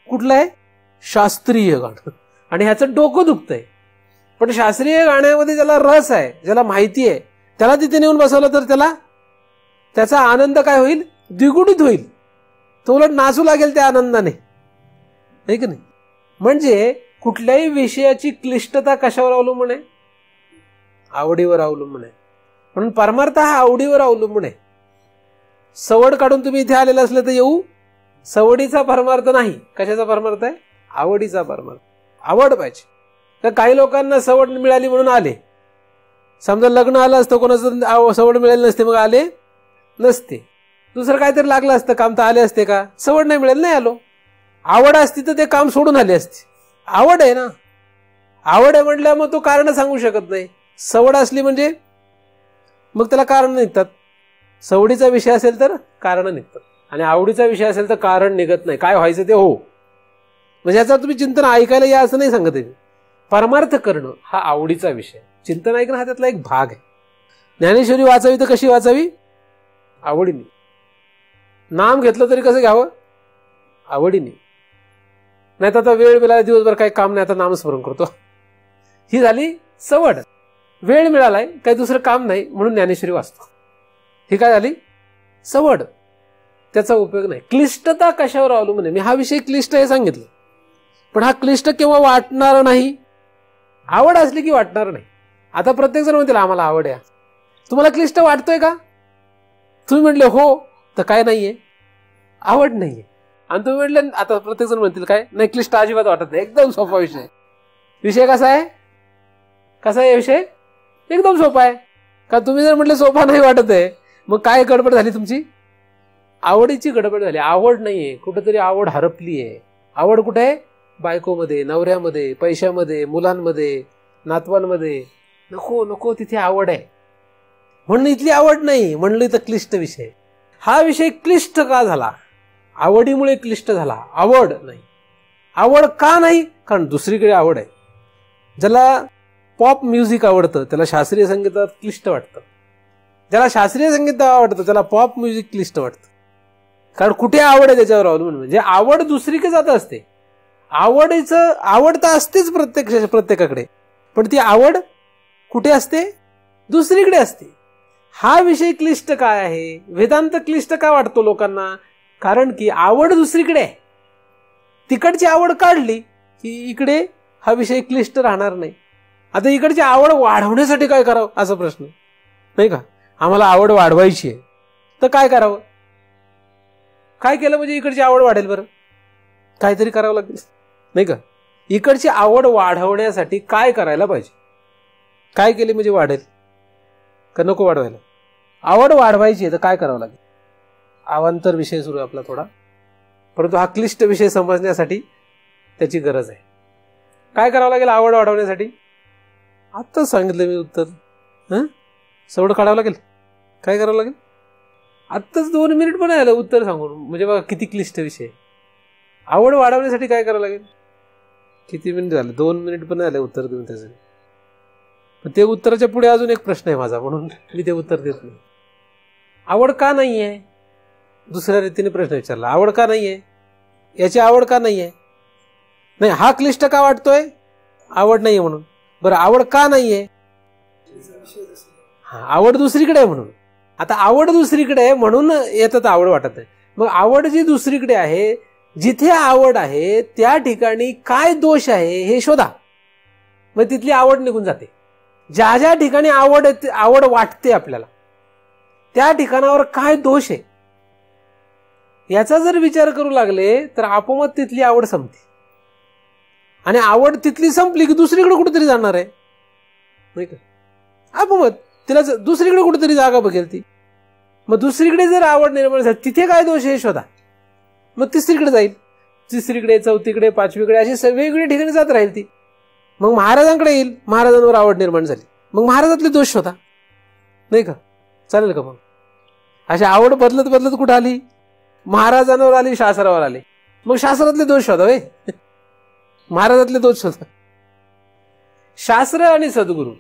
कुठलं आहे? शास्त्रीय गाणं, आणि ह्याचं डोकं दुखतंय. पण शास्त्रीय गाण्यामध्ये ज्याला रस आहे, ज्याला माहिती आहे, त्याला तिथे नेऊन बसवलं तर त्याचा आनंद काय होईल? द्विगुणित होईल. तो उलट नाचू लागेल त्या आनंदाने, नाही की नाही? म्हणजे कुठल्याही विषयाची क्लिष्टता कशावर अवलंबून आहे? आवडीवर अवलंबून आहे. म्हणून परमार्थ हा आवडीवर अवलंबून आहे. सवड काढून तुम्ही इथे आलेलं असले तर येऊ, सवडीचा परमार्थ नाही. कशाचा परमार्थ आहे? आवडीचा परमार्थ. आवड पाहिजे. तर काही लोकांना सवड मिळाली म्हणून आले. समजा लग्न आलं असतं, कोणाचं सवड मिळाली नसते मग आले नसते. दुसरं काहीतरी लागलं असतं काम तर आले असते का? सवड नाही मिळेल, नाही आलो. आवड असती तर ते काम सोडून आले असते. आवड आहे ना, आवड आहे म्हटलं मग तो कारण सांगू शकत नाही. सवड असली म्हणजे मग त्याला कारण निघतात. सवडीचा विषय असेल तर कारण निघतात आणि आवडीचा विषय असेल तर कारण निघत नाही. काय व्हायचं ते हो. म्हणजे याचा तुम्ही चिंतन ऐकायला या असं नाही सांगत आहे. परमार्थ करणं हा आवडीचा विषय, चिंतन ऐकणं हा त्यातला एक भाग आहे. ज्ञानेश्वरी वाचावी तर कशी वाचावी? आवडीने. नाम घेतलं तरी कसं घ्यावं? आवडीने. नाही तर आता वेळ मिळाला, दिवसभर काही काम नाही, आता नामस्मरण करतो, ही झाली सवड. वेळ मिळालाय, काही दुसरं काम नाही म्हणून ज्ञानेश्वरी वाचतो, ही काय झाली? सवड. त्याचा उपयोग नाही. क्लिष्टता कशावर अवलंबून आहे? मी हा विषय क्लिष्ट हे सांगितलं, पण हा क्लिष्ट केव्हा वाटणार नाही? आवड असली की वाटणार नाही. आता प्रत्येक जण म्हणतील आम्हाला आवड आहे. तुम्हाला क्लिष्ट वाटतोय का? तुम्ही म्हटले हो तर काय नाहीये, आवड नाहीये. आणि तुम्ही म्हटले, आता प्रत्येक जण म्हणतील काय नाही, क्लिष्ट अजिबात वाटत नाही, एकदम सोपा विषय. विषय कसा आहे? कसा आहे विषय? एकदम सोपा आहे. का तुम्ही जर म्हटले सोपा नाही वाटत आहे, मग काय गडबड झाली तुमची? आवडीची गडबड झाली. आवड नाहीये, कुठेतरी आवड हरपली आहे. आवड कुठे आहे? बायकोमध्ये, नवऱ्यामध्ये, पैशामध्ये, मुलांमध्ये, नातवांमध्ये. नको नको तिथे आवड आहे म्हणून इथली आवड नाही म्हणलं तर क्लिष्ट विषय. हा विषय क्लिष्ट का झाला? आवडीमुळे क्लिष्ट झाला, आवड नाही. आवड का नाही? कारण दुसरीकडे आवड आहे. ज्याला पॉप म्युझिक आवडतं त्याला शास्त्रीय संगीतात क्लिष्ट वाटतं. ज्याला शास्त्रीय संगीत आवडतं त्याला पॉप म्युझिक क्लिष्ट वाटतं. कारण कुठे आवड आहे त्याच्यावर अवलंबून. म्हणजे आवड दुसरीकडे जात असते. आवड तर असतेच प्रत्येकाकडे, पण ती आवड कुठे असते? दुसरीकडे असते. हा विषय क्लिष्ट काय आहे? वेदांत क्लिष्ट का वाटतो लोकांना? कारण की आवड दुसरीकडे आहे. तिकडची आवड काढली की इकडे हा विषय क्लिष्ट राहणार नाही. आता इकडची आवड वाढवण्यासाठी काय करावं असा प्रश्न नाही का? आम्हाला आवड वाढवायची आहे तर काय करावं? काय केलं म्हणजे इकडची आवड वाढेल? बरं काहीतरी करावं लागेल नाही का? इकडची आवड वाढवण्यासाठी काय करायला पाहिजे? काय केले म्हणजे वाढेल का नको वाढवायला? आवड वाढवायची आहे तर काय करावं लागेल? अवांतर विषय सुरू आहे आपला थोडा, परंतु हा क्लिष्ट विषय समजण्यासाठी त्याची गरज आहे. काय करावं लागेल आवड वाढवण्यासाठी? आत्ताच सांगितलं मी उत्तर. सवड काढावं लागेल. काय करावं लागेल? आत्ताच 2 मिनिट पण आलं उत्तर सांगून. म्हणजे बघा किती क्लिष्ट विषय. आवड वाढवण्यासाठी काय करावं लागेल? किती मिनिट झाले? 2 मिनिट पण आले उत्तर देऊन त्याचं. पण ते उत्तराच्या पुढे अजून एक प्रश्न आहे माझा, म्हणून मी ते उत्तर देत नाही. आवड का नाहीये? दुसऱ्या रीतीने प्रश्न विचारला. आवड का नाहीये? याची आवड का नाहीये? नाही, हा क्लिष्ट का वाटतोय? आवड नाहीये म्हणून. बरं आवड का नाहीये? आवड दुसरीकडे आहे म्हणून. आता आवड दुसरीकडे आहे म्हणून येतात आवड वाटत नाही. मग आवड जी दुसरीकडे आहे, जिथे आवड आहे त्या ठिकाणी काय दोष आहे हे शोधा. मग तिथली आवड निघून जाते. ज्या ज्या ठिकाणी आवड वाटते आपल्याला त्या ठिकाणावर काय दोष आहे याचा जर विचार करू लागले तर आपोआप तिथली आवड संपते. आणि आवड तिथली संपली की दुसरीकडे कुठेतरी जाणार आहे नाही का? आपोआप तिला दुसरीकडे कुठेतरी जागा बघेल ती. मग दुसरीकडे जर आवड निर्माण झाली तिथे काय दोष आहे शोधा. मग तिसरीकडे जाईल, तिसरीकडे, चौथीकडे, पाचवीकडे, अशी वेगवेगळ्या ठिकाणी जात राहील ती. मग महाराजांकडे येईल, महाराजांवर आवड निर्माण झाली, मग महाराजातले दोष शोधा नाही का? चालेल का? मग अशी आवड बदलत बदलत कुठं आली? महाराजांवर आली, शास्त्रावर आली, मग शास्त्रातले दोष शोधा. महाराजातले दोष शोधा. शास्त्र आणि सद्गुरू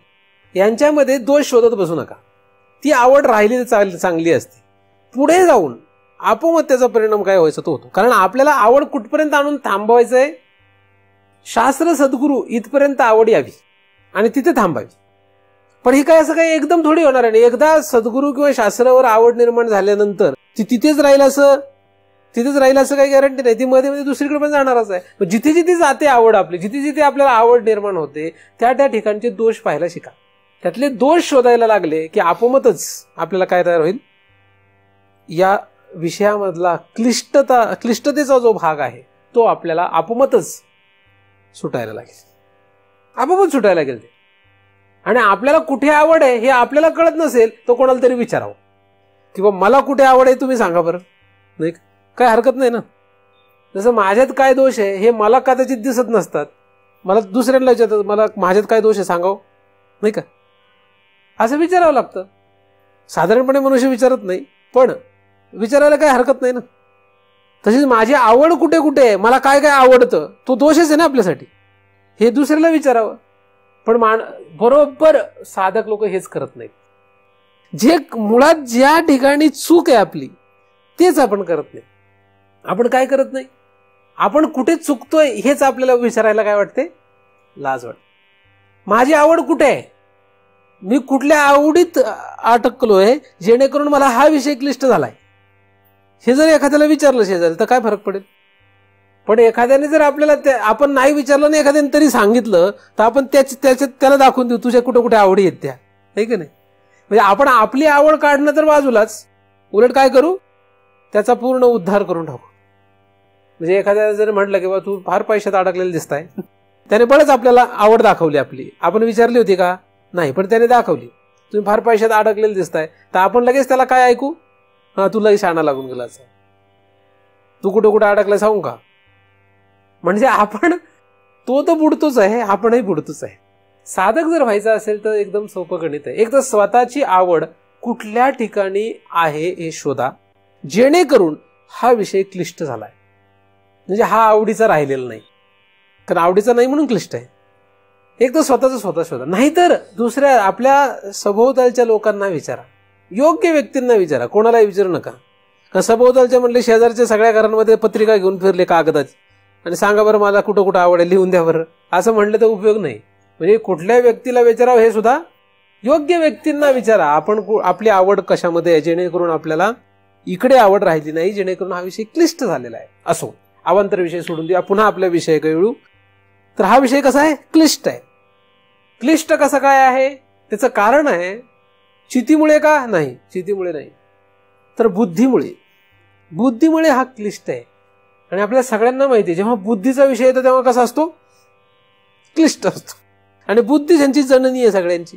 यांच्यामध्ये दोष शोधत बसू नका. ती आवड राहिली तर चांगली असते. पुढे जाऊन आपोआप त्याचा परिणाम काय व्हायचा तो होतो. कारण आपल्याला आवड कुठपर्यंत आणून थांबवायचंय? शास्त्र सद्गुरू इथपर्यंत आवड यावी आणि तिथे थांबावी. पण हे काय असं काही एकदम थोडी होणार आहे. एकदा सद्गुरू किंवा शास्त्रावर आवड निर्माण झाल्यानंतर ती तिथेच राहील असं काही गॅरंटी नाही. ती मध्ये मध्ये दुसरीकडे पण जाणारच आहे. जिथे जिथे जाते आवड आपली, जिथे जिथे आपल्याला आवड निर्माण होते त्या त्या ठिकाणचे दोष पाहायला शिका. त्यातले दोष शोधायला लागले की आपोआपच आपल्याला काय तयार होईल? या विषयामधला क्लिष्टतेचा जो भाग आहे तो आपल्याला आपोआपच सुटायला लागेल. आपोआपच सुटायला लागेल ते. आणि आपल्याला कुठे आवड आहे हे आपल्याला कळत नसेल तर कोणाला तरी विचारावं, किंवा मला कुठे आवड आहे तुम्ही सांगा बरं, नाही काय हरकत नाही ना. जसं माझ्यात काय दोष आहे हे मला कदाचित दिसत नसतात, मला दुसऱ्यांना विचारतात मला माझ्यात काय दोष आहे सांगावं, नाही का, असं विचारावं लागतं. साधारणपणे मनुष्य विचारत नाही, पण विचारायला काय हरकत नाही ना. तशीच माझी आवड कुठे कुठे आहे, मला काय काय आवडतं, तो दोषच आहे ना आपल्यासाठी, हे दुसऱ्याला विचारावं. पण बरोबर साधक लोक हेच करत नाहीत. जे मुळात ज्या ठिकाणी चूक आहे आपली तेच आपण करत नाही. आपण काय करत नाही, आपण कुठे चुकतोय हेच आपल्याला विचारायला काय वाटते, लाज वाटते. माझी आवड कुठे आहे, मी कुठल्या आवडीत अटकलोय जेणेकरून मला हा विषय क्लिष्ट झालाय, हे जर एखाद्याला विचारलं शेजारी तर काय फरक पडेल. पण एखाद्याने जर आपल्याला आपण नाही विचारलं आणि एखाद्याने तरी सांगितलं तर आपण त्याला दाखवून देऊ तुझ्या कुठे कुठे आवडी आहेत त्या, नाही का नाही. म्हणजे आपण आपली आवड काढणं तर बाजूलाच, उलट काय करू, त्याचा पूर्ण उद्धार करून टाकू. म्हणजे एखाद्याला जर म्हटलं की तू फार पैशात अडकलेलं दिसताय, त्याने बळच आपल्याला आवड दाखवली आपली, आपण विचारली होती का, नाही, पण त्याने दाखवली तुम्ही फार पैशात अडकलेलं दिसताय, तर आपण लगेच त्याला काय ऐकू, हा तुलाही शाणा लागून गेला, तू कुठं कुठं अडकलाय सांगू का. म्हणजे आपण तो तर बुडतोच आहे, आपणही बुडतोच आहे. साधक जर व्हायचं असेल तर एकदम सोपं गणित आहे. एक तर स्वतःची आवड कुठल्या ठिकाणी आहे हे शोधा, जेणेकरून हा विषय क्लिष्ट झालाय, म्हणजे हा आवडीचा राहिलेला नाही, कारण आवडीचा नाही म्हणून क्लिष्ट आहे. एक तर स्वतःच स्वतः शोधा, नाहीतर दुसऱ्या आपल्या सभोवतालच्या लोकांना विचारा, योग्य व्यक्तींना विचारा, कोणालाही विचारू नका. कारण सभोवतालच्या म्हणले शेजारच्या सगळ्या घरांमध्ये पत्रिका घेऊन फिरले कागदाची आणि सांगा बरं मला कुठं कुठं आवड आहे लिहून द्या बरं, असं म्हणलं तर उपयोग नाही. म्हणजे कुठल्या व्यक्तीला विचारावं हे सुद्धा योग्य व्यक्तींना विचारा, आपण आपली आवड कशामध्ये आहे, जेणेकरून आपल्याला इकडे आवड राहिली नाही, जेणेकरून हा विषय क्लिष्ट झालेला आहे. असो, अवांतर विषय सोडून देऊया, पुन्हा आपल्या विषय कळू. तर हा विषय कसा आहे, क्लिष्ट आहे. क्लिष्ट कसं काय आहे, त्याचं कारण आहे चितीमुळे का नाही, चितीमुळे नाही तर बुद्धीमुळे. बुद्धीमुळे हा क्लिष्ट आहे. आणि आपल्या सगळ्यांना माहिती आहे जेव्हा बुद्धीचा विषय येतो तेव्हा कसा असतो, क्लिष्ट असतो. आणि बुद्धी ज्यांची जननी आहे सगळ्यांची.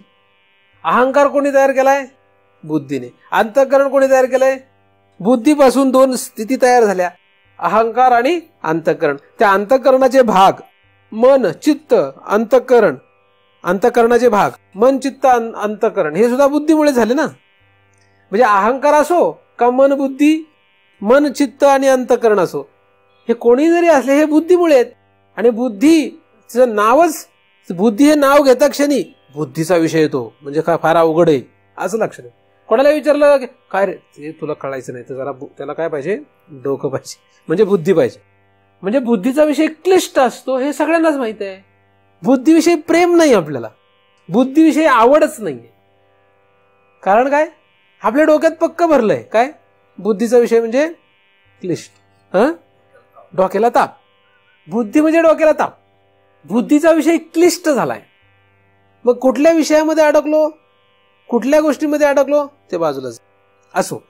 अहंकार कोणी तयार केलाय, बुद्धीने. अंतःकरण कोणी तयार केलंय, बुद्धीपासून दोन स्थिती तयार झाल्या, अहंकार आणि अंतःकरण. त्या अंतःकरणाचे भाग मन चित्त अंतःकरण, अंतःकरणाचे भाग मन चित्त अंतःकरण हे सुद्धा बुद्धीमुळे झाले ना. म्हणजे अहंकार असो का मन बुद्धी, मन चित्त आणि अंतःकरण असो, हे कोणी जरी असले हे बुद्धीमुळे आहेत. आणि बुद्धीचं नावच, बुद्धी हे नाव घेता क्षणी बुद्धीचा विषय येतो, म्हणजे काय फार अवघड आहे असं लक्षात. कोणाला विचारलं काय रे ते तुला कळायचं नाही तर जरा त्याला काय पाहिजे, डोकं पाहिजे, म्हणजे बुद्धी पाहिजे. म्हणजे बुद्धीचा विषय क्लिष्ट असतो हे सगळ्यांनाच माहित आहे. बुद्धीविषयी प्रेम नाही आपल्याला, बुद्धीविषयी आवडच नाहीये. कारण काय, आपल्या डोक्यात पक्क भरलंय काय, बुद्धीचा विषय म्हणजे क्लिष्ट, डोक्याला ताप. बुद्धी म्हणजे डोक्याला ताप, बुद्धीचा विषय क्लिष्ट झालाय. मग कुठल्या विषयामध्ये अडकलो, कुठल्या गोष्टीमध्ये अडकलो ते बाजूलाच. असो,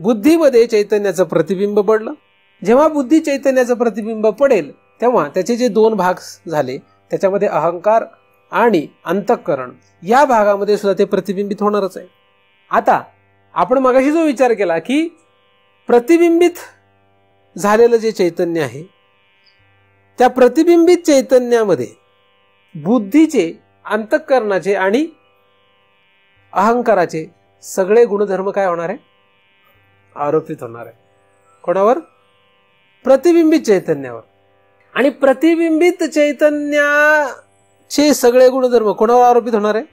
बुद्धीमध्ये चैतन्याचं प्रतिबिंब पडलं. जेव्हा बुद्धी चैतन्याचं प्रतिबिंब पडेल तेव्हा त्याचे जे दोन भाग झाले त्याच्यामध्ये अहंकार आणि अंतःकरण या भागामध्ये सुद्धा ते प्रतिबिंबित होणारच आहे. आता आपण मगाशी जो विचार केला की प्रतिबिंबित झालेलं जे चैतन्य आहे त्या प्रतिबिंबित चैतन्यामध्ये बुद्धीचे, अंतःकरणाचे आणि अहंकाराचे सगळे गुणधर्म काय होणार आहे, आरोपित होणार आहे. कोणावर, प्रतिबिंबित चैतन्यावर. आणि प्रतिबिंबित चैतन्याचे सगळे गुणधर्म कोणावर आरोपित होणार आहे,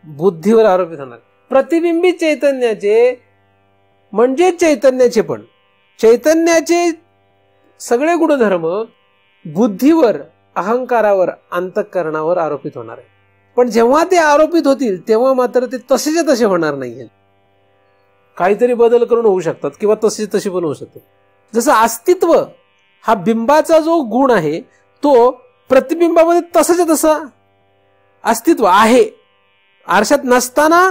बुद्धीवर आरोपित होणार. प्रतिबिंबित चैतन्याचे म्हणजे चैतन्याचे पण, चैतन्याचे सगळे गुणधर्म बुद्धीवर, अहंकारावर, अंतःकरणावर आरोपित होणार आहे. पण जेव्हा ते आरोपित होतील तेव्हा मात्र ते तसेच्या तसे होणार नाहीये, काहीतरी बदल करून होऊ शकतात किंवा तसे तसे पण होऊ शकतात. जसं अस्तित्व हा बिंबाचा जो गुण आहे तो प्रतिबिंबामध्ये तसंच तसं अस्तित्व आहे. आरशात नसताना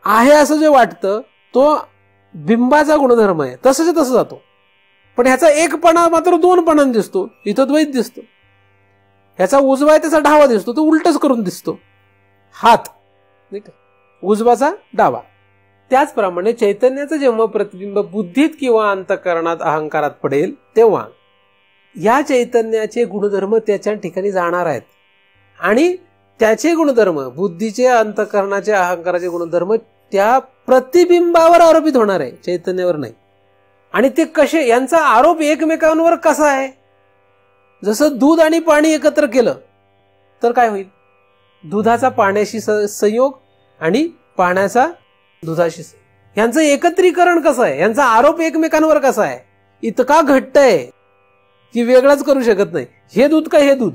आहे असं जे वाटतं तो बिंबाचा गुणधर्म आहे, तसंच तसं जातो. पण ह्याचा एकपणा मात्र दोन पणाने दिसतो, इथं द्वैत दिसतो. ह्याचा उजवा आहे त्याचा डावा दिसतो, तो उलटच करून दिसतो. हात उजवाचा डावा. त्याचप्रमाणे चैतन्याचं जेव्हा प्रतिबिंब बुद्धीत किंवा अंतःकरणात अहंकारात पडेल तेव्हा या चैतन्याचे गुणधर्म त्याच्या ठिकाणी जाणार आहेत आणि त्याचे गुणधर्म, बुद्धीचे, अंतःकरणाचे, अहंकाराचे गुणधर्म त्या प्रतिबिंबावर आरोपित होणार आहे, चैतन्यावर नाही. आणि ते कसे, यांचा आरोप एकमेकांवर कसा आहे? जसं दूध आणि पाणी एकत्र केलं तर काय होईल? दुधाचा पाण्याशी संयोग आणि पाण्याचा दुधाशी. यांचं एकत्रीकरण कसं आहे? यांचा आरोप एकमेकांवर कसा आहे? इतका घट्ट आहे की वेगळाच करू शकत नाही. हे दूध का हे दूध,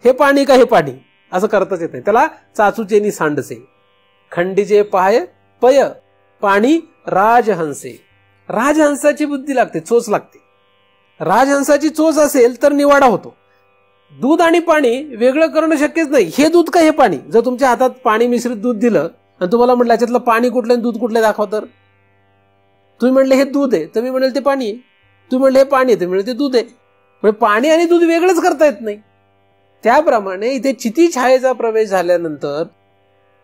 हे पाणी का हे पाणी, असं करताच येत नाही. त्याला चाचूचेनी सांडसे, खंडीचे पाय पय, पाणी राजहंसे. राजहंसाची बुद्धी लागते, चोच लागते. राजहंसाची चोच असेल तर निवाडा होतो. दूध आणि पाणी वेगळं करणं शक्यच नाही. हे दूध का हे पाणी. जर तुमच्या हातात पाणी मिश्रित दूध दिलं आणि तुम्हाला म्हटलं याच्यातलं पाणी कुठलं आणि दूध कुठलं दाखवा, तर तुम्ही म्हणले हे दूध आहे तर मी म्हणेल ते पाणी आहे. तुम्ही म्हणले हे पाणी आहे तर म्हणेल ते दूध आहे. म्हणजे पाणी आणि दूध वेगळंच करता येत नाही. त्याप्रमाणे इथे चिती छायेचा प्रवेश झाल्यानंतर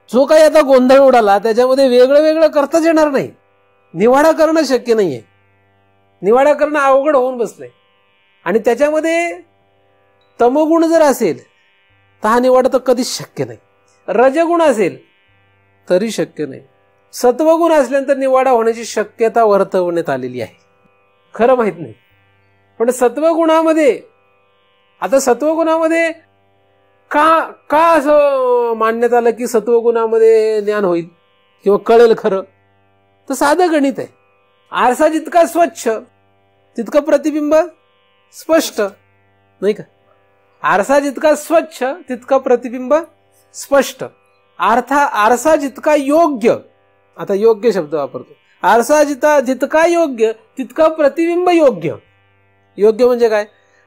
जो काही आता गोंधळ उडाला त्याच्यामध्ये वेगळं वेगळं करताच येणार नाही. निवाडा करणं शक्य नाहीये. निवाडा करणं अवघड होऊन बसलंय. आणि त्याच्यामध्ये तमगुण जर असेल तर हा निवाडा तर कधीच शक्य नाही. रजगुण असेल तरी शक्य नाही. सत्वगुण असल्यानंतर निवाडा होण्याची शक्यता वर्तवण्यात आलेली आहे. खरं माहित नाही. पण सत्वगुणामध्ये, आता सत्वगुणामध्ये का असं मानण्यात आलं की सत्वगुणामध्ये ज्ञान होईल किंवा कळेल खरं? तर साधं गणित आहे. आरसा जितका स्वच्छ तितकं प्रतिबिंब स्पष्ट, नाही का? आरसा जितका स्वच्छ तितका प्रतिबिंब स्पष्ट. आरसा जितका योग्य, आता योग्य शब्द वापरतो. आरसा जितका योग्य तितका प्रतिबिंब योग्य. योग्य म्हणजे काय?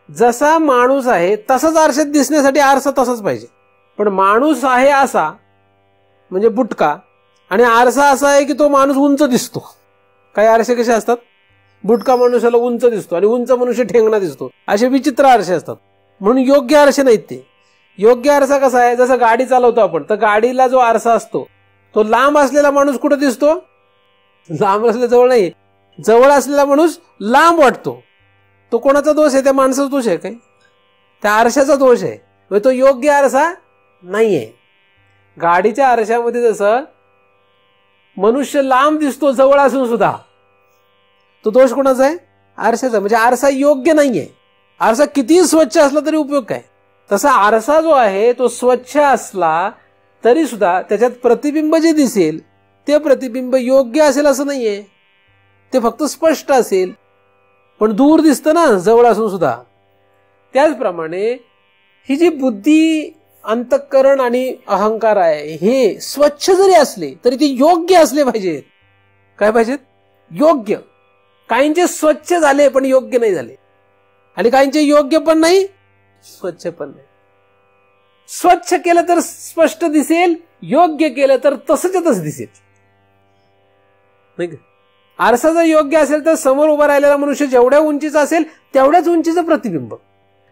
जसा माणूस आहे तसाच आरशात दिसण्यासाठी आरसा तसाच पाहिजे. पण माणूस आहे असा म्हणजे बुटका, आणि आरसा असा आहे की तो माणूस उंच दिसतो. काही आरसे कसे असतात? बुटका मनुष्याला उंच दिसतो आणि उंच मनुष्य ठेंगणा दिसतो. असे विचित्र आरसे असतात. म्हणून योग्य आरसे नाहीत ते. योग्य आरसा कसा आहे? जसं गाडी चालवतो आपण, तर गाडीला जो आरसा असतो तो लांब असलेला माणूस कुठे दिसतो? लांब असलेला जवळ नाही. जवळ असलेला माणूस लांब वाटतो. तो कोणाचा दोष आहे? त्या माणसाचा दोष आहे काय? त्या आरशाचा दोष आहे. म्हणजे तो योग्य आरसा नाहीये. गाडीच्या आरशामध्ये जसं मनुष्य लांब दिसतो जवळ असून सुद्धा, तो दोष कोणाचा आहे? आरशाचा. म्हणजे आरसा योग्य नाहीये. आरसा कितीही स्वच्छ असला तरी उपयोग काय? तसा आरसा जो आहे तो स्वच्छ असला तरी सुद्धा त्याच्यात प्रतिबिंब जे दिसेल ते प्रतिबिंब योग्य असेल असं नाहीये. ते फक्त स्पष्ट असेल, पण दूर दिसतं ना जवळ असून सुद्धा. त्याचप्रमाणे ही जी बुद्धी, अंतःकरण आणि अहंकार आहे हे स्वच्छ जरी असले तरी ते योग्य असले पाहिजेत. काय पाहिजेत? योग्य. काहींचे स्वच्छ झाले पण योग्य नाही झाले, आणि काहींचे योग्य पण नाही स्वच्छ पण नाही. स्वच्छ केलं तर स्पष्ट दिसेल, योग्य केलं तर तसंच तसं दिसेल, नाही का? आरसा जर योग्य असेल तर समोर उभा राहिलेला मनुष्य जेवढ्या उंचीचा असेल तेवढ्याच उंचीचं प्रतिबिंब.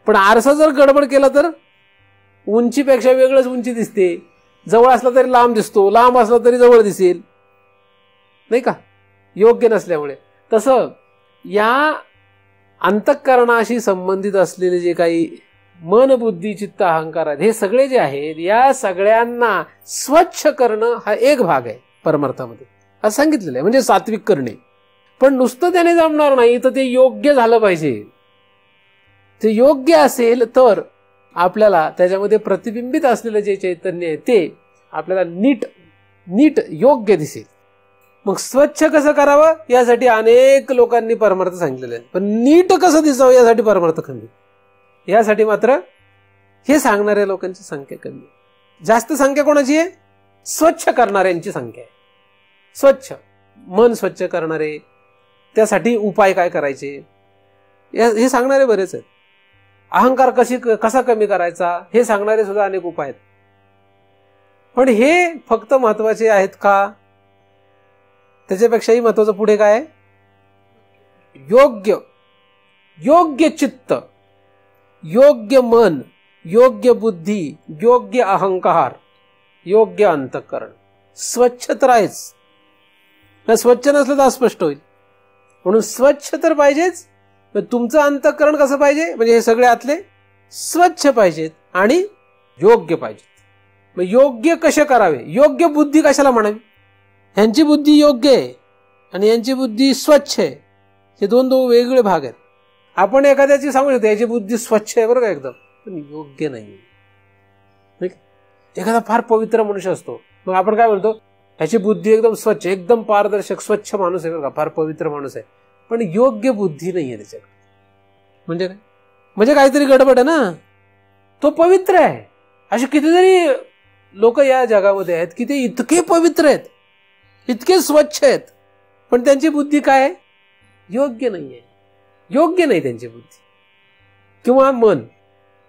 पण आरसा जर गडबड केला तर उंचीपेक्षा वेगळंच उंची दिसते. जवळ असला तरी लांब दिसतो, लांब असला तरी जवळ दिसेल, नाही का? योग्य नसल्यामुळे. तसं या अंतःकरणाशी संबंधित असलेले जे काही मन, बुद्धी, चित्त, अहंकार आहेत, हे सगळे जे आहेत या सगळ्यांना स्वच्छ करणं हा एक भाग आहे परमार्थामध्ये, असं सांगितलेलं आहे. म्हणजे सात्विक करणे. पण नुसतं त्याने जमणार नाही, तर ते योग्य झालं पाहिजे. ते योग्य असेल तर आपल्याला त्याच्यामध्ये प्रतिबिंबित असलेलं जे चैतन्य आहे ते आपल्याला नीट योग्य दिसेल. मग स्वच्छ कसं करावं यासाठी अनेक लोकांनी परमार्थ सांगितलेले आहे. पण नीट कसं दिसावं यासाठी परमार्थ कमी. यासाठी मात्र हे सांगणाऱ्या लोकांची संख्या कमी. जास्त संख्या कोणाची आहे? स्वच्छ करणाऱ्यांची संख्या आहे. स्वच्छ मन स्वच्छ करणारे, त्यासाठी उपाय काय करायचे हे सांगणारे बरेच आहेत. अहंकार कसा कमी करायचा हे सांगणारे सुद्धा अनेक उपाय आहेत. पण हे फक्त महत्वाचे आहेत का? त्याच्यापेक्षाही महत्वाचं पुढे काय? योग्य चित्त, योग्य मन, योग्य बुद्धी, योग्य अहंकार, योग्य अंतःकरण. स्वच्छ तर आहेच, स्वच्छ नसलं तर अस्पष्ट होईल. म्हणून स्वच्छ तर पाहिजेच. तुमचं अंतःकरण कसं पाहिजे, म्हणजे हे सगळे आतले स्वच्छ पाहिजेत आणि योग्य पाहिजेत. मग योग्य कसे करावे, योग्य बुद्धी कशाला म्हणावी. ह्यांची बुद्धी योग्य आहे आणि यांची बुद्धी स्वच्छ आहे, हे दोन वेगळे भाग आहेत. आपण एखाद्याची सांगू शकतो याची बुद्धी स्वच्छ आहे बरं का एकदम, पण योग्य नाही. एखादा फार पवित्र मनुष्य असतो, मग आपण काय म्हणतो ह्याची बुद्धी एकदम स्वच्छ, एकदम पारदर्शक स्वच्छ माणूस आहे बरं का, फार पवित्र माणूस आहे, पण योग्य बुद्धी नाही आहे त्याच्याकडे. म्हणजे काय, म्हणजे काहीतरी गडबड आहे ना. तो पवित्र आहे. असे कितीतरी लोक या जगामध्ये आहेत की ते इतके पवित्र आहेत, इतके स्वच्छ आहेत, पण त्यांची बुद्धी काय आहे, योग्य नाही आहे. योग्य नाही त्यांची बुद्धी, किंवा मन,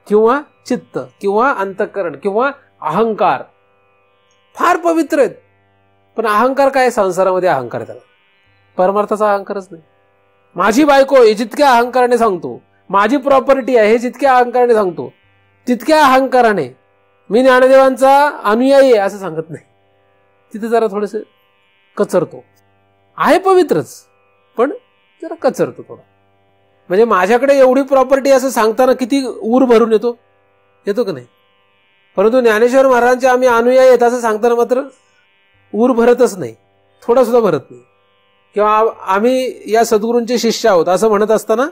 किंवा चित्त, किंवा अंतःकरण, किंवा अहंकार. फार पवित्र आहेत, पण अहंकार काय, संसारामध्ये अहंकार त्याला, परमार्थाचा अहंकारच नाही. माझी बायको हे जितक्या अहंकाराने सांगतो, माझी प्रॉपर्टी आहे हे जितक्या अहंकाराने सांगतो, तितक्या अहंकाराने मी ज्ञानदेवांचा अनुयायी आहे असं सांगत नाही. तिथे जरा थोडस कचरतो. आहे पवित्रच, पण जरा कचरतो थोडा. म्हणजे माझ्याकडे एवढी प्रॉपर्टी असं सांगताना किती ऊर भरून येतो, येतो का नाही. परंतु ज्ञानेश्वर महाराजांचे आम्ही अनुयायी आहेत असं सांगताना मात्र ऊर भरतच नाही, थोडा सुद्धा भरत नाही. किंवा आम्ही या सद्गुरूंचे शिष्य आहोत असं म्हणत असताना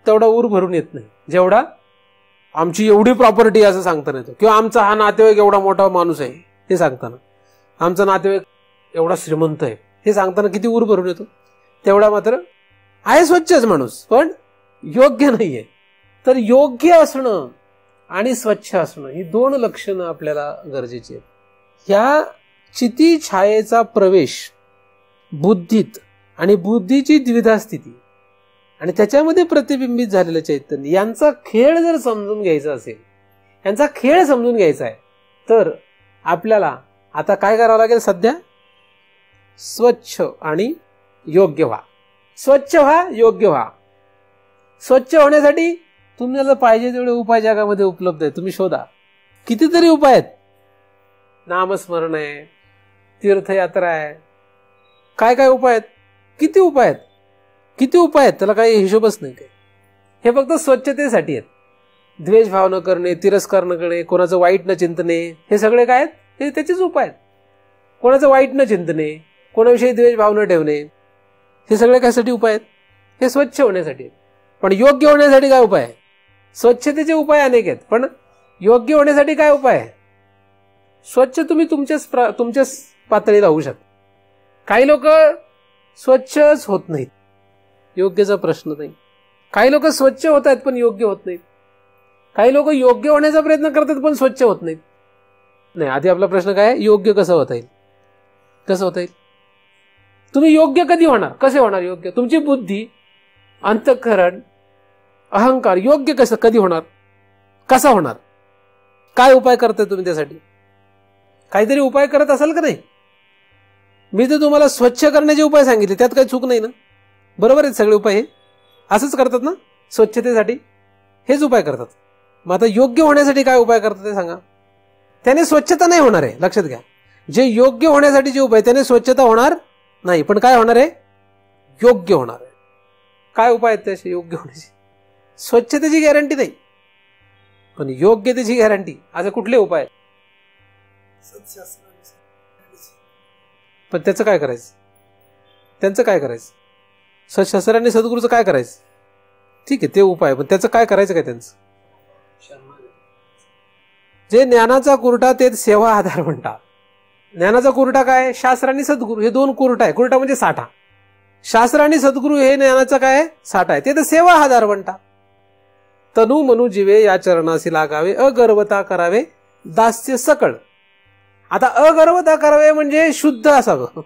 तेवढा ऊर भरून येत नाही जेवढा आमची एवढी प्रॉपर्टी असं सांगताना येतो. किंवा आमचा हा नातेवाईक एवढा मोठा माणूस आहे हे सांगताना, आमचा नातेवाईक एवढा श्रीमंत आहे हे सांगताना किती ऊर भरून येतो, तेवढा मात्र आहे स्वच्छच माणूस, पण योग्य नाहीये. तर योग्य असणं आणि स्वच्छ असणं ही दोन लक्षणं आपल्याला गरजेची आहेत. ह्या चिती छायेचा प्रवेश बुद्धीत आणि बुद्धीची द्विधा स्थिती आणि त्याच्यामध्ये प्रतिबिंबित झालेलं चैतन्य यांचा खेळ जर समजून घ्यायचा असेल, यांचा खेळ समजून घ्यायचा आहे, तर आपल्याला आता काय करावं लागेल, सध्या स्वच्छ आणि योग्य व्हा. स्वच्छ व्हा, योग्य व्हा. स्वच्छ होण्यासाठी तुम्हाला पाहिजे तेवढे उपाय जगामध्ये उपलब्ध आहेत, तुम्ही शोधा. कितीतरी उपाय आहेत. नामस्मरण आहे, तीर्थयात्रा आहे, काय काय उपाय आहेत, किती उपाय आहेत, किती उपाय आहेत, त्याला काही हिशोबच नाही काय. हे फक्त स्वच्छतेसाठी आहेत. द्वेषभाव न करणे, तिरस्कार न करणे, कोणाचं वाईट न चिंतने, हे सगळे काय आहेत, हे त्याचेच उपाय आहेत. कोणाचं वाईट न चिंतने, कोणाविषयी द्वेषभाव न ठेवणे, हे सगळे कशासाठी उपाय आहेत, हे स्वच्छ होण्यासाठी. पण योग्य होण्यासाठी काय उपाय आहे, स्वच्छतेचे उपाय अनेक आहेत, पण योग्य होण्यासाठी काय उपाय आहे. स्वच्छ तुम्ही तुमच्याच पातळीला होऊ शकता. काही लोक स्वच्छच होत नाहीत, योग्यचा प्रश्न नाही. काही लोक स्वच्छ होत आहेत पण योग्य होत नाहीत. काही लोक योग्य होण्याचा प्रयत्न करतात पण स्वच्छ होत नाहीत. नाही, आधी आपला प्रश्न काय आहे, योग्य कसं होता येईल, कसं होता येईल. तुम्ही योग्य कधी होणार, कसे होणार योग्य, तुमची बुद्धी, अंतःकरण, अहंकार योग्य कसं कधी होणार, कसा होणार, काय उपाय करताय तुम्ही त्यासाठी. काहीतरी उपाय करत असाल का नाही. मी तर तुम्हाला स्वच्छ करण्याचे उपाय सांगितले, त्यात काही चूक नाही ना, बरोबर आहेत सगळे उपाय. हे असंच करतात ना, स्वच्छतेसाठी हेच उपाय करतात. मग आता योग्य होण्यासाठी काय उपाय करतात ते सांगा. त्याने स्वच्छता नाही होणार आहे, लक्षात घ्या. जे योग्य होण्यासाठी जे उपाय त्याने स्वच्छता होणार नाही, पण काय होणार आहे, योग्य होणार आहे. काय उपाय आहेत त्याचे योग्य होण्याचे. स्वच्छतेची गॅरंटी नाही, पण योग्यतेची गॅरंटी. असे कुठले उपाय, पण त्याचं काय करायचं, त्यांचं काय करायचं. सत्शास्त्रांनी सद्गुरूचं काय करायचं, ठीक आहे ते उपाय, पण त्याचं काय करायचं काय त्यांचं. जे ज्ञानाचा कुरटा ते सेवा आधार म्हणतात. ज्ञानाचा कुरटा काय, शास्त्र आणि सद्गुरू हे दोन कुरटा आहे. कुरटा म्हणजे साठा. शास्त्र आणि सद्गुरू हे ज्ञानाचा काय साठा आहे, ते तर सेवा आधार म्हणतात. तनु मनु जीवे या चरणासी लागावे, अगर्वता करावे दास्य सकळ. आता अगर्वता करावे म्हणजे शुद्ध असावं,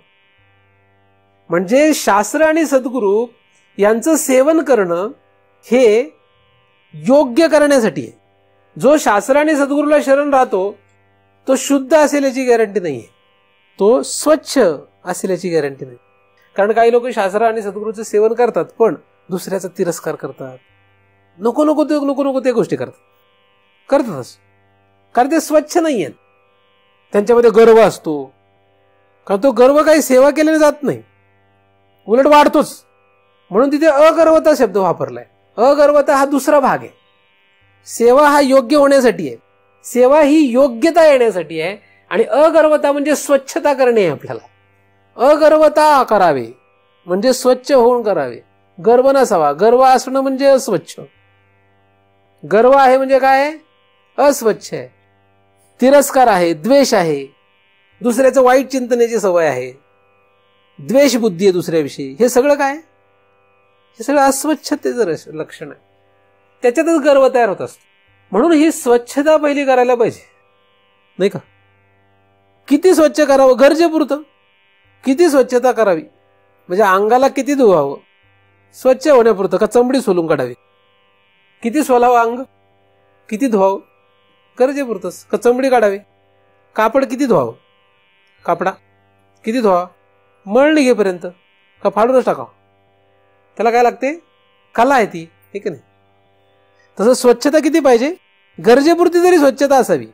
म्हणजे शास्त्र आणि सद्गुरू यांचं सेवन करणं हे योग्य करण्यासाठी आहे. जो शास्त्र आणि सद्गुरूला शरण राहतो तो शुद्ध असेल याची गॅरंटी नाहीये, तो स्वच्छ असेल याची गॅरंटी नाही. कारण काही लोक शास्त्र आणि सद्गुरूचं सेवन करतात पण दुसऱ्याचा तिरस्कार करतात, नको नको ते गोष्टी करतात. करतातच, कारण ते स्वच्छ नाही आहेत. त्यांच्यामध्ये गर्व असतो, कारण तो गर्व काही सेवा केल्याने जात नाही, उलट वाढतोच. म्हणून तिथे अगर्वता शब्द वापरलाय. अगर्वता हा दुसरा भाग आहे. सेवा हा योग्य होण्यासाठी आहे, सेवा ही योग्यता येण्यासाठी आहे. आणि अगर्वता म्हणजे स्वच्छता करणे आहे आपल्याला. अगर्वता करावे म्हणजे स्वच्छ होऊन करावे, गर्व नसावा. गर्व असणं म्हणजे अस्वच्छ. गर्व आहे म्हणजे काय? अस्वच्छ आहे, तिरस्कार आहे, द्वेष आहे, दुसऱ्याचं वाईट चिंतनेची सवय आहे, द्वेष बुद्धी आहे दुसऱ्याविषयी. हे सगळं काय? हे सगळं अस्वच्छतेचं लक्षण आहे. त्याच्यातच गर्व तयार होत असतो. म्हणून ही स्वच्छता पहिली करायला पाहिजे, नाही का? किती स्वच्छ करावं? गरजेपुरतं. किती स्वच्छता करावी म्हणजे अंगाला किती धुवावं? स्वच्छ होण्यापुरतं का चमडी सोलून काढावी? किती सोलावं अंग? किती धुवावं? गरजेपुरतंच. का चमडी काढावी? कापड किती धुवावं? कापडा किती धुवावा? मळ निघेपर्यंत. का फाडूनच टाकावं? त्याला काय लागते? कला आहे ती, हे की नाही? तसं स्वच्छता किती पाहिजे? गरजेपुरती जरी स्वच्छता असावी.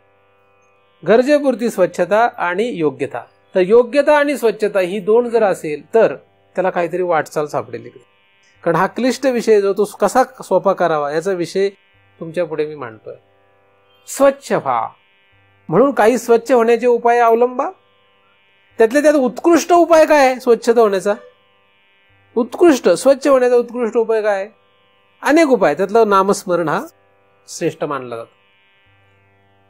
गरजेपुरती स्वच्छता आणि योग्यता. तर योग्यता आणि स्वच्छता ही दोन जर असेल तर त्याला काहीतरी वाटचाल सापडेल. कारण हा क्लिष्ट विषय जो तो कसा सोपा करावा याचा विषय तुमच्या पुढे मी मांडतोय. स्वच्छ व्हा म्हणून काही स्वच्छ होण्याचे उपाय अवलंबा. त्यातल्या त्यात उत्कृष्ट उपाय काय आहे स्वच्छता होण्याचा? उत्कृष्ट स्वच्छ होण्याचा उत्कृष्ट उपाय काय आहे? अनेक उपाय. त्यातलं नामस्मरण हा श्रेष्ठ मानला जातो.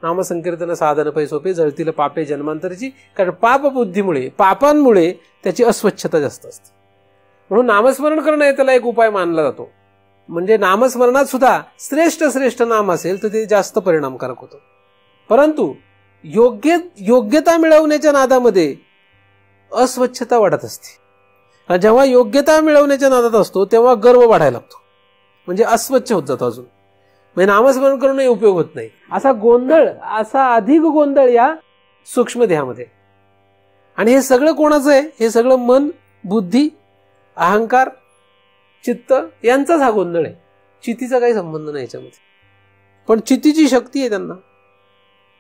नामसंकीर्तन साधन पै सोपे, जळतील पापे जन्मांतरची. कारण पाप बुद्धीमुळे, पापांमुळे त्याची अस्वच्छता जास्त असते. म्हणून नामस्मरण करणं हे त्याला एक उपाय मानला जातो. म्हणजे नामस्मरणात सुद्धा श्रेष्ठ श्रेष्ठ नाम असेल तर ते जास्त परिणामकारक होतं. परंतु योग्यता मिळवण्याच्या नादामध्ये अस्वच्छता वाढत असते. जेव्हा योग्यता मिळवण्याच्या नादात असतो तेव्हा गर्व वाढायला लागतो, म्हणजे अस्वच्छ होत जातो. अजून म्हणजे नामस्मरण करूनही उपयोग होत नाही. असा गोंधळ, असा अधिक गोंधळ या सूक्ष्म देहामध्ये. आणि हे सगळं कोणाचं आहे? हे सगळं मन, बुद्धी, अहंकार, चित्त यांचाच हा गोंधळ आहे. चितीचा काही संबंध नाही याच्यामध्ये. पण चितीची शक्ती आहे त्यांना.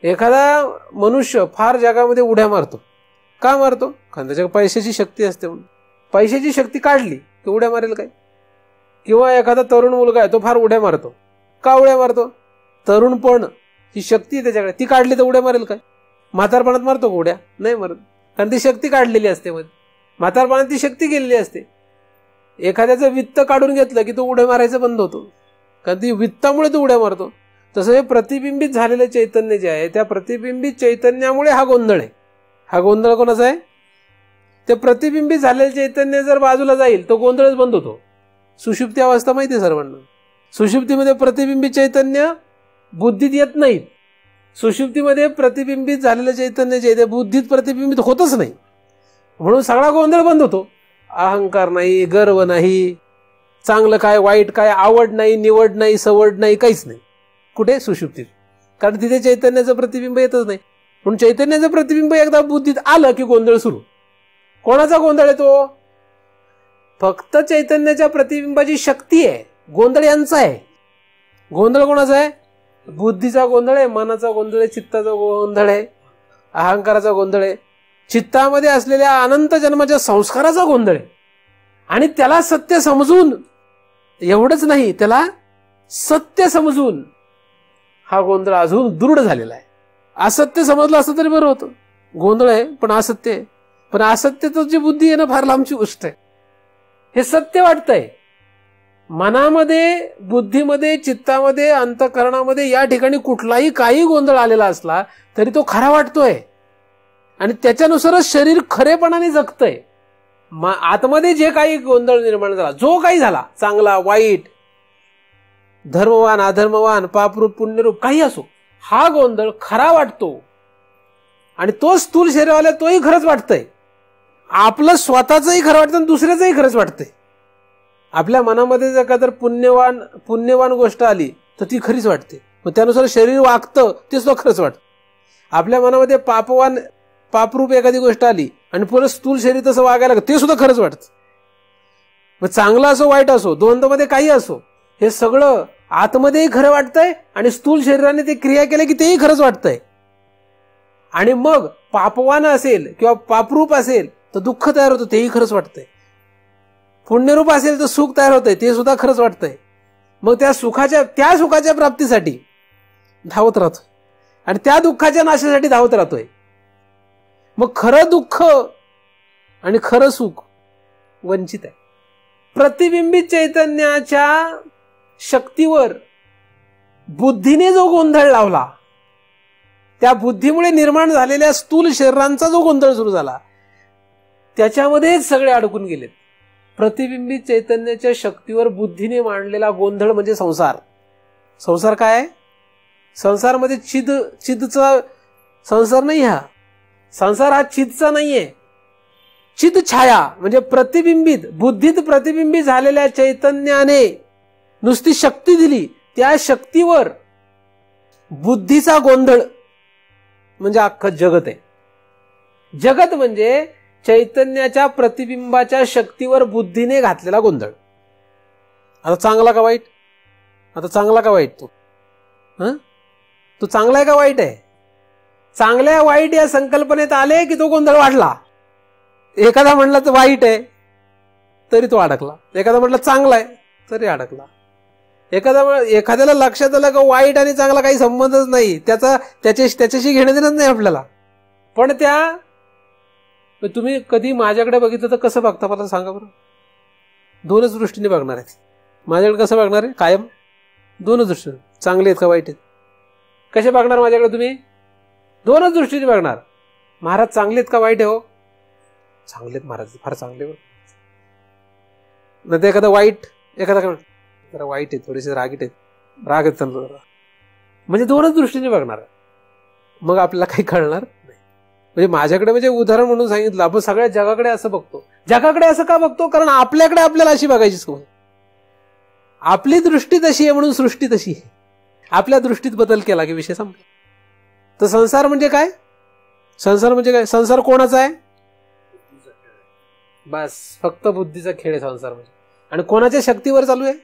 एखादा मनुष्य फार जगामध्ये उड्या मारतो. का मारतो? कारण त्याच्या पैशाची शक्ती असते म्हणून. पैशाची शक्ती काढली की उड्या मारेल काय? किंवा एखादा तरुण मुलगा आहे तो फार उड्या मारतो. का उड्या मारतो? तरुणपण ही शक्ती आहे त्याच्याकडे, ती काढली तर उड्या मारेल काय? म्हातारपणात मारतो का उड्या? नाही मारत, कारण ती शक्ती काढलेली असते. मध्ये म्हातारपणात ती शक्ती गेलेली असते. एखाद्याचं वित्त काढून घेतलं की तो उड्या मारायचं बंद होतो, कारण ती वित्तामुळे तो उड्या मारतो. तसं हे प्रतिबिंबित झालेलं चैतन्य जे आहे त्या प्रतिबिंबित चैतन्यामुळे हा गोंधळ आहे. हा गोंधळ कोणाचा आहे? ते प्रतिबिंबित झालेलं चैतन्य जर बाजूला जाईल तो गोंधळच बंद होतो. सुषुप्ती अवस्था माहिती आहे सर्वांना. सुषुप्तीमध्ये प्रतिबिंबित चैतन्य बुद्धीत येत नाहीत. सुषुप्तीमध्ये प्रतिबिंबित झालेलं चैतन्य जे ते बुद्धीत प्रतिबिंबित होतच नाही. म्हणून सगळा गोंधळ बंद होतो. अहंकार नाही, गर्व नाही, चांगलं काय वाईट काय, आवड नाही, निवड नाही, सवड नाही, काहीच नाही. कुठे? सुषुप्तीत. कारण तिथे चैतन्याचं प्रतिबिंब येतच नाही. म्हणून चैतन्याचं प्रतिबिंब एकदा बुद्धीत आलं की गोंधळ सुरू. कोणाचा गोंधळ येतो? फक्त चैतन्याच्या प्रतिबिंबाची शक्ती आहे. गोंधळ यांचा आहे. गोंधळ कोणाचा आहे? बुद्धीचा गोंधळ आहे, मनाचा गोंधळ आहे, चित्ताचा गोंधळ आहे, अहंकाराचा गोंधळ आहे, चित्तामध्ये असलेल्या अनंत जन्माच्या संस्काराचा गोंधळ आहे. आणि त्याला सत्य समजून, एवढंच नाही, त्याला सत्य समजून हा गोंधळ अजून दृढ झालेला आहे. असत्य समजलं असं तरी बरं होतं. गोंधळ आहे पण असत्य आहे. पण असत्यच जी बुद्धी आहे ना, फार लांबची गोष्ट आहे. हे सत्य वाटतंय मनामध्ये, बुद्धीमध्ये, चित्तामध्ये, अंतःकरणामध्ये, या ठिकाणी कुठलाही काही गोंधळ आलेला असला तरी तो खरा वाटतोय आणि त्याच्यानुसारच शरीर खरेपणाने जगतंय. आतमध्ये जे काही गोंधळ निर्माण झाला, जो काही झाला, चांगला वाईट, धर्मवान अधर्मवान, पापरूप पुण्यरूप, काही असो, हा गोंधळ खरा वाटतो. आणि तो स्थूल शरीराला तोही खरंच वाटतंय. आपलं स्वतःचंही खरं वाटतं आणि दुसऱ्याचंही खरंच वाटतंय. आपल्या मनामध्ये जर का तर पुण्यवान गोष्ट आली तर ती खरीच वाटते, मग त्यानुसार शरीर वागतं ते सुद्धा खरंच वाटतं. आपल्या मनामध्ये पापरूप एखादी गोष्ट आली आणि पुन्हा स्थूल शरीर तसं वागायला लागतं ते सुद्धा खरंच वाटतं. मग चांगलं असो वाईट असो, द्वंद्वमध्ये काही असो, हे सगळं आतमध्येही खरं वाटतंय आणि स्थूल शरीराने ते क्रिया केल्या की तेही खरंच वाटतंय. आणि मग पापवान असेल किंवा पापरूप असेल तर दुःख तयार होतं, तेही खरंच वाटतंय. पुण्यरूप असेल तर सुख तयार होतंय, ते सुद्धा खरंच वाटतंय. मग त्या सुखाच्या प्राप्तीसाठी धावत राहतोय आणि त्या दुःखाच्या नाशासाठी धावत राहतोय. मग खरं दुःख आणि खरं सुख वंचित आहे. प्रतिबिंबित चैतन्याच्या शक्तीवर बुद्धीने जो गोंधळ लावला, त्या बुद्धीमुळे निर्माण झालेल्या स्थूल शरीरांचा जो गोंधळ सुरू झाला, त्याच्यामध्येच सगळे अडकून गेलेत. प्रतिबिंबित चैतन्याच्या शक्तीवर बुद्धीने मांडलेला गोंधळ म्हणजे संसार. संसार काय आहे? संसारमध्ये चिदचा संसार नाही. हा संसार हा चिदचा नाहीये. चिद छाया म्हणजे प्रतिबिंबित, बुद्धीत प्रतिबिंबित झालेल्या चैतन्याने नुसती शक्ती दिली, त्या शक्तीवर बुद्धीचा गोंधळ म्हणजे अख्खं जगत आहे. जगत म्हणजे चैतन्याच्या प्रतिबिंबाच्या शक्तीवर बुद्धीने घातलेला गोंधळ. आता चांगला का वाईट? आता चांगला का वाईट? तो चांगला आहे का वाईट आहे? चांगल्या वाईट या संकल्पनेत आले की तो गोंधळ वाढला. एखादा म्हणला तर वाईट आहे तरी तो अडकला, एखादा म्हटलं चांगला आहे तरी अडकला. एखाद्याला लक्षात आलं का वाईट आणि चांगला काही संबंधच नाही, त्याच्याशी घेणं देणं नाही आपल्याला. पण तुम्ही कधी माझ्याकडे बघितलं तर कसं बघता मला सांगा बरं? दोनच दृष्टीने बघणार आहेत. माझ्याकडे कसं बघणार आहे? कायम दोनच दृष्टीने, चांगले आहेत का वाईट आहेत. कसे बघणार माझ्याकडे तुम्ही? दोनच दृष्टीने बघणार. महाराज चांगले आहेत का वाईट आहे? हो चांगले आहेत महाराज, फार चांगले. नाही तर एखादा वाईट, एखादा काय जरा वाईट आहे, थोडेसे रागीट आहेत, राग आहेत त्यांना जरा. म्हणजे दोनच दृष्टीने बघणार. मग आपल्याला काही कळणार नाही. म्हणजे माझ्याकडे म्हणजे उदाहरण म्हणून सांगितलं, आपण सगळ्या जगाकडे असं बघतो. जगाकडे असं का बघतो? कारण आपल्याला अशी बघायची सवय. आपली दृष्टी तशी आहे म्हणून सृष्टी तशी आहे. आपल्या दृष्टीत बदल केला की विषय संपला. तर संसार म्हणजे काय? संसार म्हणजे काय? संसार कोणाचा आहे? बस फक्त बुद्धीचा खेळ आहे संसार म्हणजे. आणि कोणाच्या शक्तीवर चालू आहे?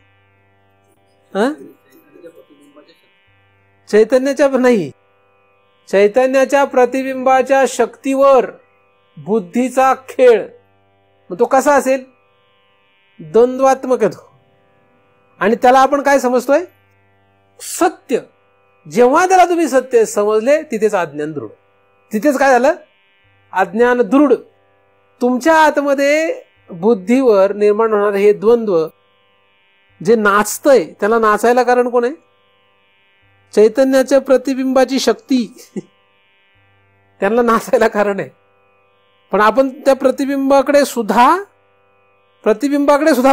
चैतन्याच्या नाही, चैतन्याच्या प्रतिबिंबाच्या शक्तीवर बुद्धीचा खेळ. मग तो कसा असेल? द्वंद्वात्मक आहे तो. आणि त्याला आपण काय समजतोय? सत्य. जेव्हा त्याला तुम्ही सत्य समजले तिथेच अज्ञान दृढ. तिथेच काय झालं? अज्ञान दृढ. तुमच्या आतमध्ये बुद्धीवर निर्माण होणारे हे द्वंद्व जे नाचतंय, त्याला नाचायला कारण कोण आहे? चैतन्याच्या प्रतिबिंबाची शक्ती त्यांना नाचायला कारण आहे. पण आपण त्या प्रतिबिंबाकडे सुद्धा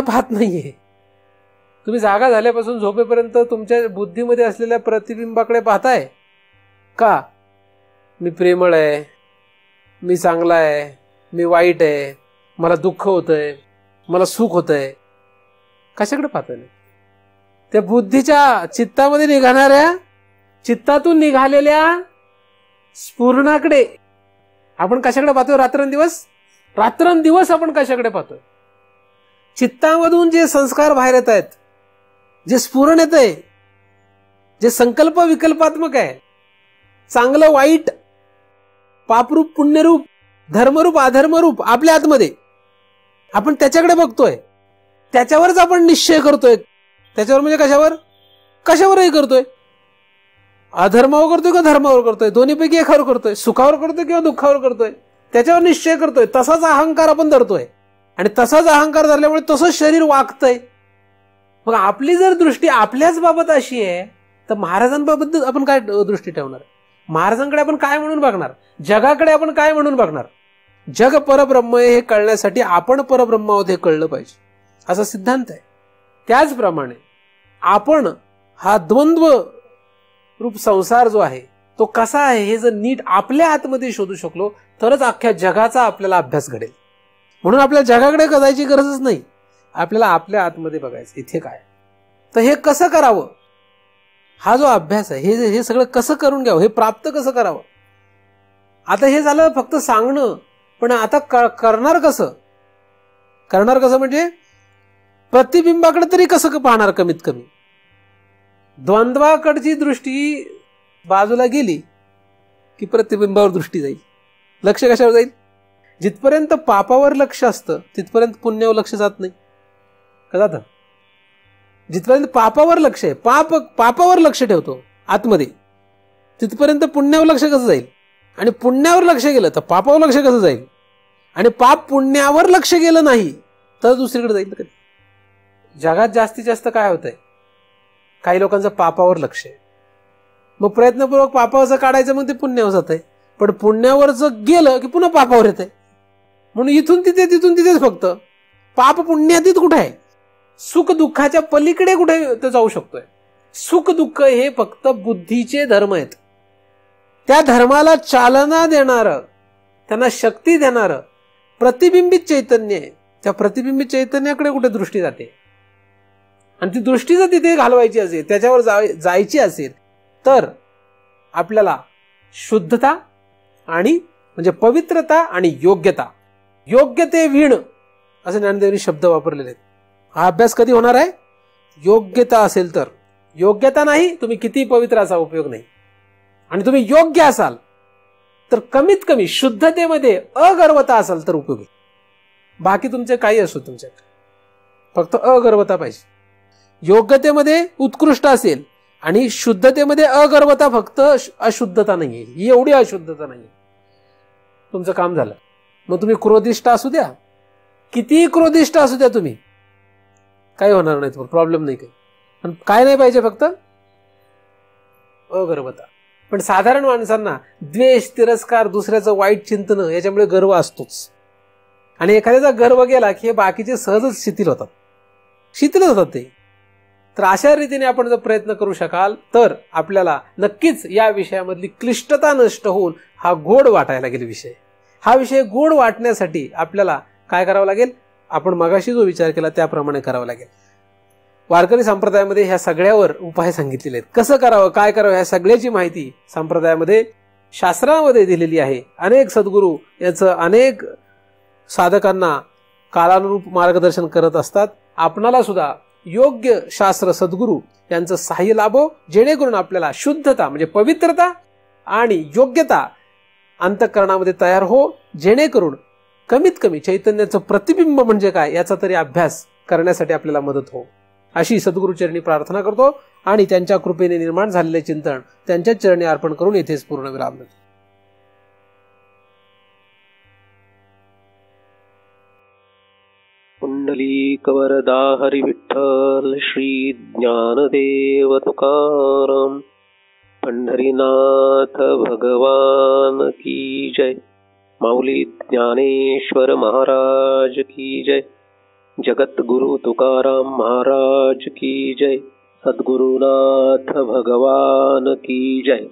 पाहत नाहीये. तुम्ही जागा झाल्यापासून झोपेपर्यंत तुमच्या बुद्धीमध्ये असलेल्या प्रतिबिंबाकडे पाहताय का? मी प्रेमळ आहे, मी चांगला आहे, मी वाईट आहे, मला दुःख होतंय, मला सुख होतंय. कशाकडे पाहताय? त्या बुद्धीच्या चित्तामध्ये निघाणाऱ्या, चित्तातून निघालेल्या स्फुरणाकडे आपण कशाकडे पाहतोय? रात्रंदिवस आपण कशाकडे पाहतोय? चित्तामधून जे संस्कार बाहेर येत आहेत, जे स्फुरण येत आहे, जे संकल्प विकल्पात्मक आहे, चांगलं वाईट, पापरूप पुण्यरूप, धर्मरूप अधर्मरूप आपल्या आतमध्ये, आपण त्याच्याकडे बघतोय. त्याच्यावरच आपण निश्चय करतोय. त्याच्यावर म्हणजे कशावरही करतोय. अधर्मावर करतोय का धर्मावर करतोय? दोन्हीपैकी एकावर करतोय. सुखावर करतोय किंवा दुःखावर करतोय, त्याच्यावर निश्चय करतोय. तसाच अहंकार आपण धरतोय आणि तसाच अहंकार धरल्यामुळे तसंच शरीर वागतंय. मग आपली जर दृष्टी आपल्याच बाबत अशी आहे तर महाराजांबाबत आपण काय दृष्टी ठेवणार? महाराजांकडे आपण काय म्हणून बघणार? जगाकडे आपण काय म्हणून बघणार? जग परब्रह्म हे कळण्यासाठी आपण परब्रह्म आहोत हे कळलं पाहिजे, असा सिद्धांत आहे. त्याचप्रमाणे आपण हा द्वंद्व रूप संसार जो आहे तो कसा आहे हे जर नीट आपल्या आतमध्ये शोधू शकलो तरच अख्ख्या जगाचा आपल्याला अभ्यास घडेल. म्हणून आपल्या जगाकडे जायची गरजच नाही, आपल्याला आपल्या आतमध्ये बघायचं इथे काय. तर हे कसं करावं? हा जो अभ्यास आहे हे सगळं कसं करून घ्यावं, हे प्राप्त कसं करावं? आता हे झालं फक्त सांगणं, पण आता करणार कसं? करणार कसं म्हणजे प्रतिबिंबाकडे तरी कसं पाहणार? कमीत कमी द्वंद्वाकडची दृष्टी बाजूला गेली की प्रतिबिंबावर दृष्टी जाईल. लक्ष कशावर जाईल? जिथपर्यंत पापावर लक्ष असतं तिथपर्यंत पुण्यावर लक्ष जात नाही का? जातं. जिथपर्यंत पापावर लक्ष आहे, पापावर लक्ष ठेवतो आतमध्ये, तिथपर्यंत पुण्यावर लक्ष कसं जाईल? आणि पुण्यावर लक्ष गेलं तर पापावर लक्ष कसं जाईल? आणि पाप पुण्यावर लक्ष गेलं नाही तर दुसरीकडे जाईल. कधी जगात जास्तीत जास्त काय होतंय? काही लोकांचं पापावर लक्ष आहे, मग प्रयत्नपूर्वक पापावरचं काढायचं, मग ते पुण्यावर जात आहे. पण पुण्यावरचं गेलं की पुन्हा पापावर येत आहे. म्हणून इथून तिथे तिथून तिथेच फक्त पाप पुण्यातीत कुठे आहे? सुख दुःखाच्या पलीकडे कुठे ते जाऊ शकतोय? सुख दुःख हे फक्त बुद्धीचे धर्म आहेत. त्या धर्माला चालना देणारं, त्यांना शक्ती देणारं प्रतिबिंबित चैतन्य आहे. त्या प्रतिबिंबित चैतन्याकडे कुठे दृष्टी जाते, आणि ती दृष्टी जर तिथे घालवायची असेल, त्याच्यावर जायची असेल, तर आपल्याला शुद्धता आणि म्हणजे पवित्रता आणि योग्यता, योग्यते विण असे ज्ञानदेवांनी शब्द वापरलेले आहेत. हा अभ्यास कधी होणार आहे? योग्यता असेल तर. योग्यता नाही, तुम्ही किती पवित्राचा उपयोग नाही. आणि तुम्ही योग्य असाल तर कमीत कमी शुद्धतेमध्ये अगर्वता असाल तर उपयोगी. बाकी तुमचे काही असो, तुमच्याकडे फक्त अगर्वता पाहिजे. योग्यतेमध्ये उत्कृष्ट असेल आणि शुद्धतेमध्ये अगर्वता, फक्त अशुद्धता नाहीये, ही एवढी अशुद्धता नाहीये, तुमचं काम झालं. मग तुम्ही क्रोधिष्ठ असू द्या, किती क्रोधिष्ठ असू द्या, तुम्ही काही होणार नाही, तुम्हाला प्रॉब्लेम नाही काही. पण काय नाही पाहिजे? फक्त अगर्वता. पण साधारण माणसांना द्वेष, तिरस्कार, दुसऱ्याचं वाईट चिंतन याच्यामुळे गर्व असतोच. आणि एखाद्याचा गर्व गेला की हे बाकीचे सहजच शिथिल होतात, शिथिल होतात ते. तर अशा रीतीने आपण जर प्रयत्न करू शकाल तर आपल्याला नक्कीच या विषयामधली क्लिष्टता नष्ट होऊन हा गोड वाटायला लागेल विषय. हा विषय गोड वाटण्यासाठी आपल्याला काय करावं लागेल? आपण मगाशी जो विचार केला त्याप्रमाणे करावं लागेल. वारकरी संप्रदायामध्ये ह्या सगळ्यावर उपाय सांगितलेले आहेत. कसं करावं, काय करावं, ह्या सगळ्याची माहिती संप्रदायामध्ये, शास्त्रामध्ये दिलेली आहे. अनेक सद्गुरू याचं अनेक साधकांना कालानुरूप मार्गदर्शन करत असतात. आपणाला सुद्धा योग्य शास्त्र सद्गुरू यांचं सहाय्य लाभो, जेणेकरून आपल्याला शुद्धता म्हणजे पवित्रता आणि योग्यता अंतःकरणामध्ये तयार हो, जेणेकरून कमीत कमी चैतन्याचं प्रतिबिंब म्हणजे काय याचा तरी अभ्यास करण्यासाठी आपल्याला मदत हो, अशी सद्गुरूचरणी प्रार्थना करतो. आणि त्यांच्या कृपेने निर्माण झालेले चिंतन त्यांच्या चरणी अर्पण करून येथेच पूर्णविराम देतो. पुंडलीकवरदा हरी विठ्ठल श्री ज्ञानदेव तुकाराम. पंढरीनाथ भगवान की जय. माऊली ज्ञानेश्वर महाराज की जय. जगत गुरु तुकाराम महाराज की जय. सद्गुरुनाथ भगवान की जय.